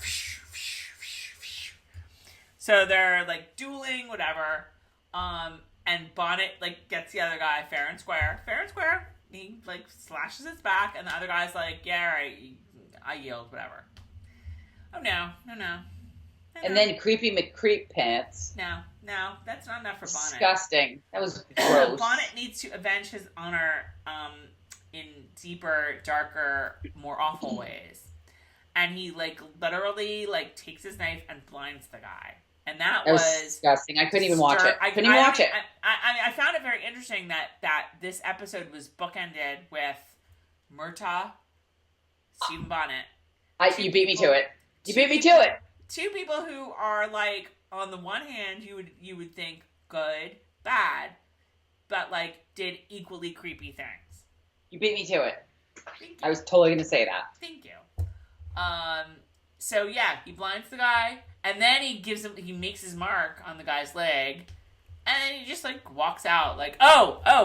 Speaker 1: So they're, like, dueling, whatever, and Bonnet, like, gets the other guy fair and square. Fair and square. He, like, slashes his back, and the other guy's like, yeah, right, I yield, whatever. Oh, no.
Speaker 2: And then Creepy McCreep Pants.
Speaker 1: No. No, that's not enough for Bonnet.
Speaker 2: Disgusting. That was gross.
Speaker 1: Bonnet needs to avenge his honor in deeper, darker, more awful ways. And he, like, literally, like, takes his knife and blinds the guy. And that was
Speaker 2: disgusting. I couldn't even watch it. I couldn't even watch it.
Speaker 1: I found it very interesting that this episode was bookended with Murtaugh, Stephen Bonnet.
Speaker 2: You beat me to it. You beat me to it.
Speaker 1: Two people who are, like, on the one hand, you would think good, bad, but, like, did equally creepy things.
Speaker 2: You beat me to it. I was totally going to say that.
Speaker 1: Thank you. So yeah, he blinds the guy, and then he makes his mark on the guy's leg, and then he just, like, walks out. Like,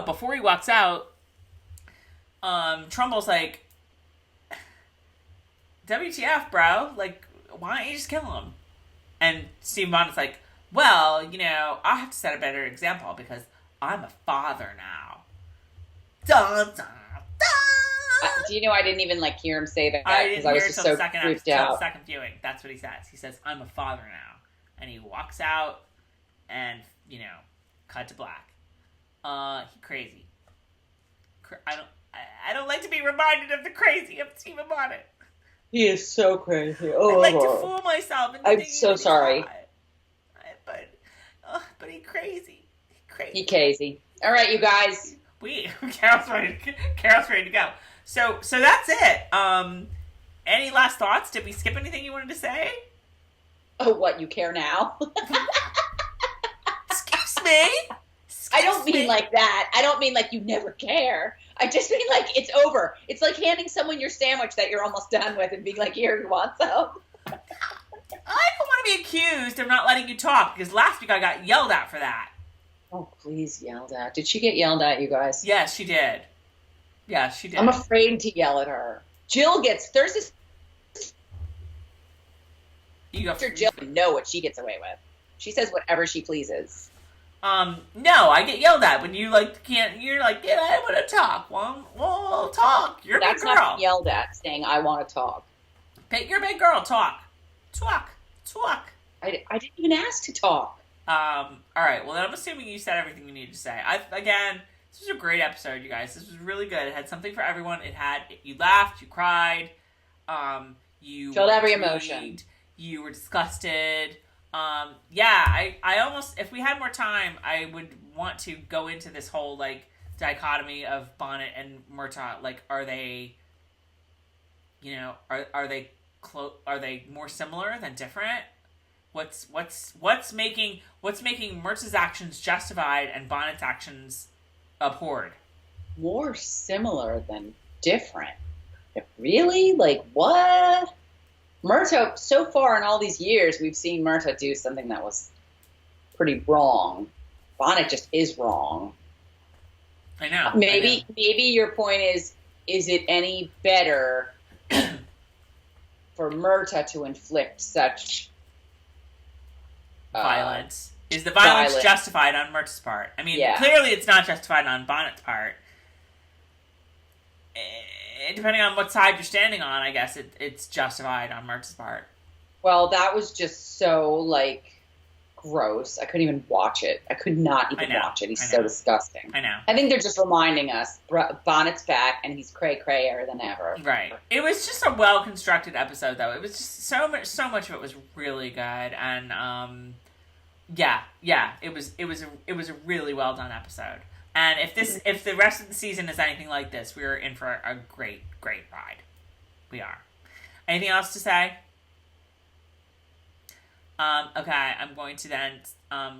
Speaker 1: before he walks out, Trumbull's like, WTF, bro? Like, why don't you just kill him? And Stephen Bonnet's like, well, you know, I have to set a better example because I'm a father now. Dun, dun, dun.
Speaker 2: Do you know I didn't even, like, hear him say that
Speaker 1: because
Speaker 2: I was just so freaked out.
Speaker 1: Second viewing, that's what he says. He says, I'm a father now. And he walks out and, you know, cut to black. He crazy. I don't like to be reminded of the crazy of Stephen Bonnet.
Speaker 2: He is so crazy. Oh,
Speaker 1: I like to fool myself.
Speaker 2: I'm so sorry.
Speaker 1: But he crazy.
Speaker 2: He crazy. All right, you guys.
Speaker 1: Carol's ready to go. So that's it. Any last thoughts? Did we skip anything you wanted to say?
Speaker 2: Oh, what? You care now?
Speaker 1: Excuse me?
Speaker 2: I don't mean like that. I don't mean like you never care. I just mean like it's over. It's like handing someone your sandwich that you're almost done with and being like, here, you want some?
Speaker 1: I don't want to be accused of not letting you talk because last week I got yelled at for that.
Speaker 2: Oh, please, yelled at. Did she get yelled at, you guys?
Speaker 1: Yes, she did. Yeah, she did.
Speaker 2: I'm afraid to yell at her. Jill gets Thursday. After Jill, know what she gets away with. She says whatever she pleases.
Speaker 1: No, I get yelled at when you like can't. You're like, yeah, I want to talk. Well, talk. You're a big girl.
Speaker 2: That's not yelled at. Saying I want to talk.
Speaker 1: You're a big girl. Talk.
Speaker 2: I didn't even ask to talk.
Speaker 1: All right. Well, then I'm assuming you said everything you needed to say. This was a great episode, you guys. This was really good. It had something for everyone. You laughed, you cried, you
Speaker 2: felt every emotion.
Speaker 1: You were disgusted. I almost, if we had more time, I would want to go into this whole, like, dichotomy of Bonnet and Murtaugh. Like, are they, you know, are they more similar than different? What's making Murtagh's actions justified and Bonnet's actions abhorred?
Speaker 2: More similar than different. Really? Like, what? Murtaugh, so far in all these years, we've seen Murtaugh do something that was pretty wrong. Bonnet just is wrong.
Speaker 1: I know.
Speaker 2: Maybe your point is it any better for Murtaugh to inflict such
Speaker 1: violence? Is the violence justified on Murtagh's part? I mean, Clearly it's not justified on Bonnet's part. Depending on what side you're standing on, I guess it's justified on Murtagh's part.
Speaker 2: Well, that was just so, like, gross. I couldn't even watch it. I could not even watch it. He's so disgusting.
Speaker 1: I know.
Speaker 2: I think they're just reminding us Bonnet's back and he's cray-crayer than ever.
Speaker 1: Right. It was just a well-constructed episode, though. It was just so much of it was really good, and it was a really well done episode. And if the rest of the season is anything like this, we're in for a great ride. We are. Anything else to say? Okay, I'm going to then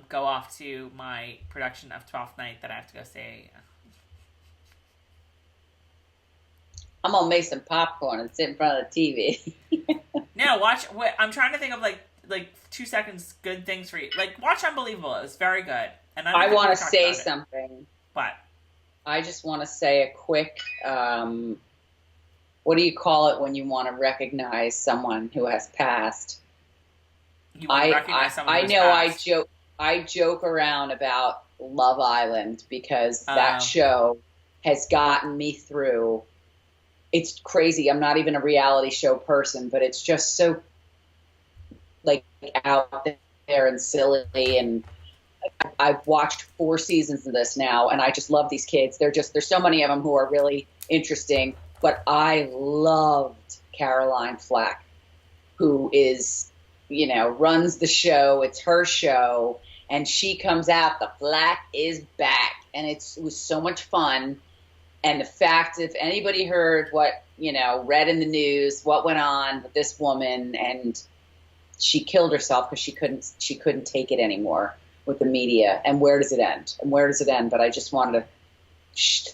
Speaker 1: go off to my production of 12th Night that I have to go see.
Speaker 2: I'm gonna make some popcorn and sit in front of the TV.
Speaker 1: No, watch. I'm trying to think of like 2 seconds good things for you. Like, watch Unbelievable. It's very good. And
Speaker 2: I want to say something.
Speaker 1: What?
Speaker 2: I just want to say a quick. What do you call it when you want to recognize someone who has passed? I joke around about Love Island because that show has gotten me through. It's crazy. I'm not even a reality show person, but it's just so, like, out there and silly, and I've watched 4 seasons of this now, and I just love these kids. There's so many of them who are really interesting. But I loved Caroline Flack, who is, runs the show. It's her show, and she comes out. The Flack is back, and it was so much fun. And the fact, if anybody heard what, read in the news, what went on with this woman, and she killed herself because she couldn't take it anymore with the media. And where does it end? But I just wanted to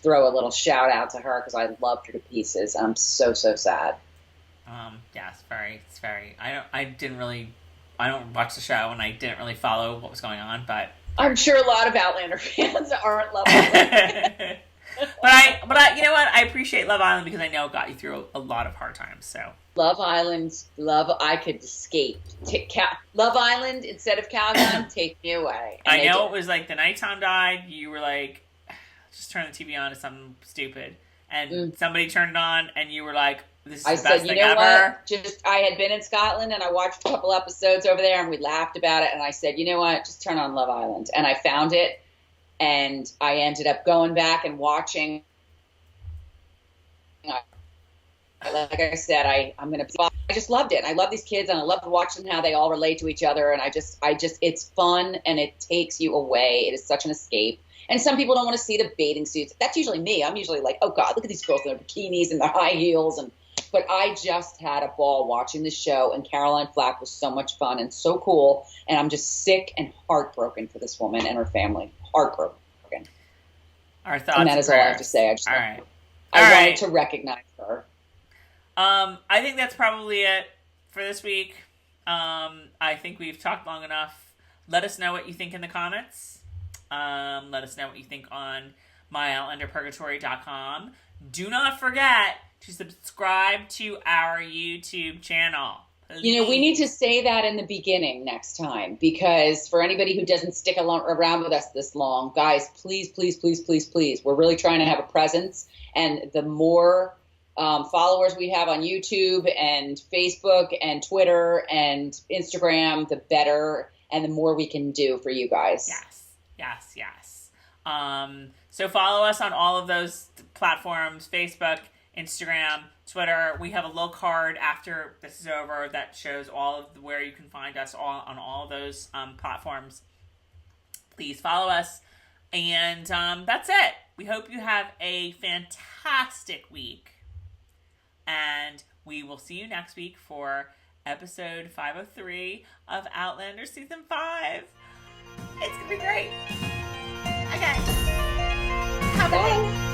Speaker 2: throw a little shout out to her because I loved her to pieces. I'm so sad.
Speaker 1: Yeah, it's very. I don't watch the show, and I didn't really follow what was going on, but
Speaker 2: I'm sure a lot of Outlander fans aren't loving it.
Speaker 1: But I, you know what? I appreciate Love Island because I know it got you through a lot of hard times. So
Speaker 2: Love Island, I could escape. Love Island instead of Calgon, take me away. And
Speaker 1: I know it was like the night Tom died. You were like, just turn the TV on to something stupid, and somebody turned it on, and you were like, "This is the best thing ever."
Speaker 2: What? I had been in Scotland, and I watched a couple episodes over there, and we laughed about it. And I said, "You know what? Just turn on Love Island." And I found it. And I ended up going back and watching. Like I said, I just loved it. And I love these kids, and I love watching how they all relate to each other. And I just, it's fun, and it takes you away. It is such an escape. And some people don't want to see the bathing suits. That's usually me. I'm usually like, oh God, look at these girls in their bikinis and their high heels. But I just had a ball watching the show, and Caroline Flack was so much fun and so cool. And I'm just sick and heartbroken for this woman and her family. Heartbroken.
Speaker 1: Our thoughts.
Speaker 2: And that is all I have to say. I wanted to recognize her.
Speaker 1: I think that's probably it for this week. I think we've talked long enough. Let us know what you think in the comments. Let us know what you think on myoutlanderpurgatory.com. Do not forget to subscribe to our YouTube channel. Please.
Speaker 2: We need to say that in the beginning next time, because for anybody who doesn't stick around with us this long, guys, please, please, please, please, please. We're really trying to have a presence, and the more followers we have on YouTube and Facebook and Twitter and Instagram, the better, and the more we can do for you guys.
Speaker 1: Yes. So follow us on all of those platforms: Facebook, Instagram, Twitter. We have a little card after this is over that shows all of where you can find us all on all of those platforms. Please follow us. And that's it. We hope you have a fantastic week. And we will see you next week for episode 503 of Outlander Season 5. It's going to be great. Okay. Have a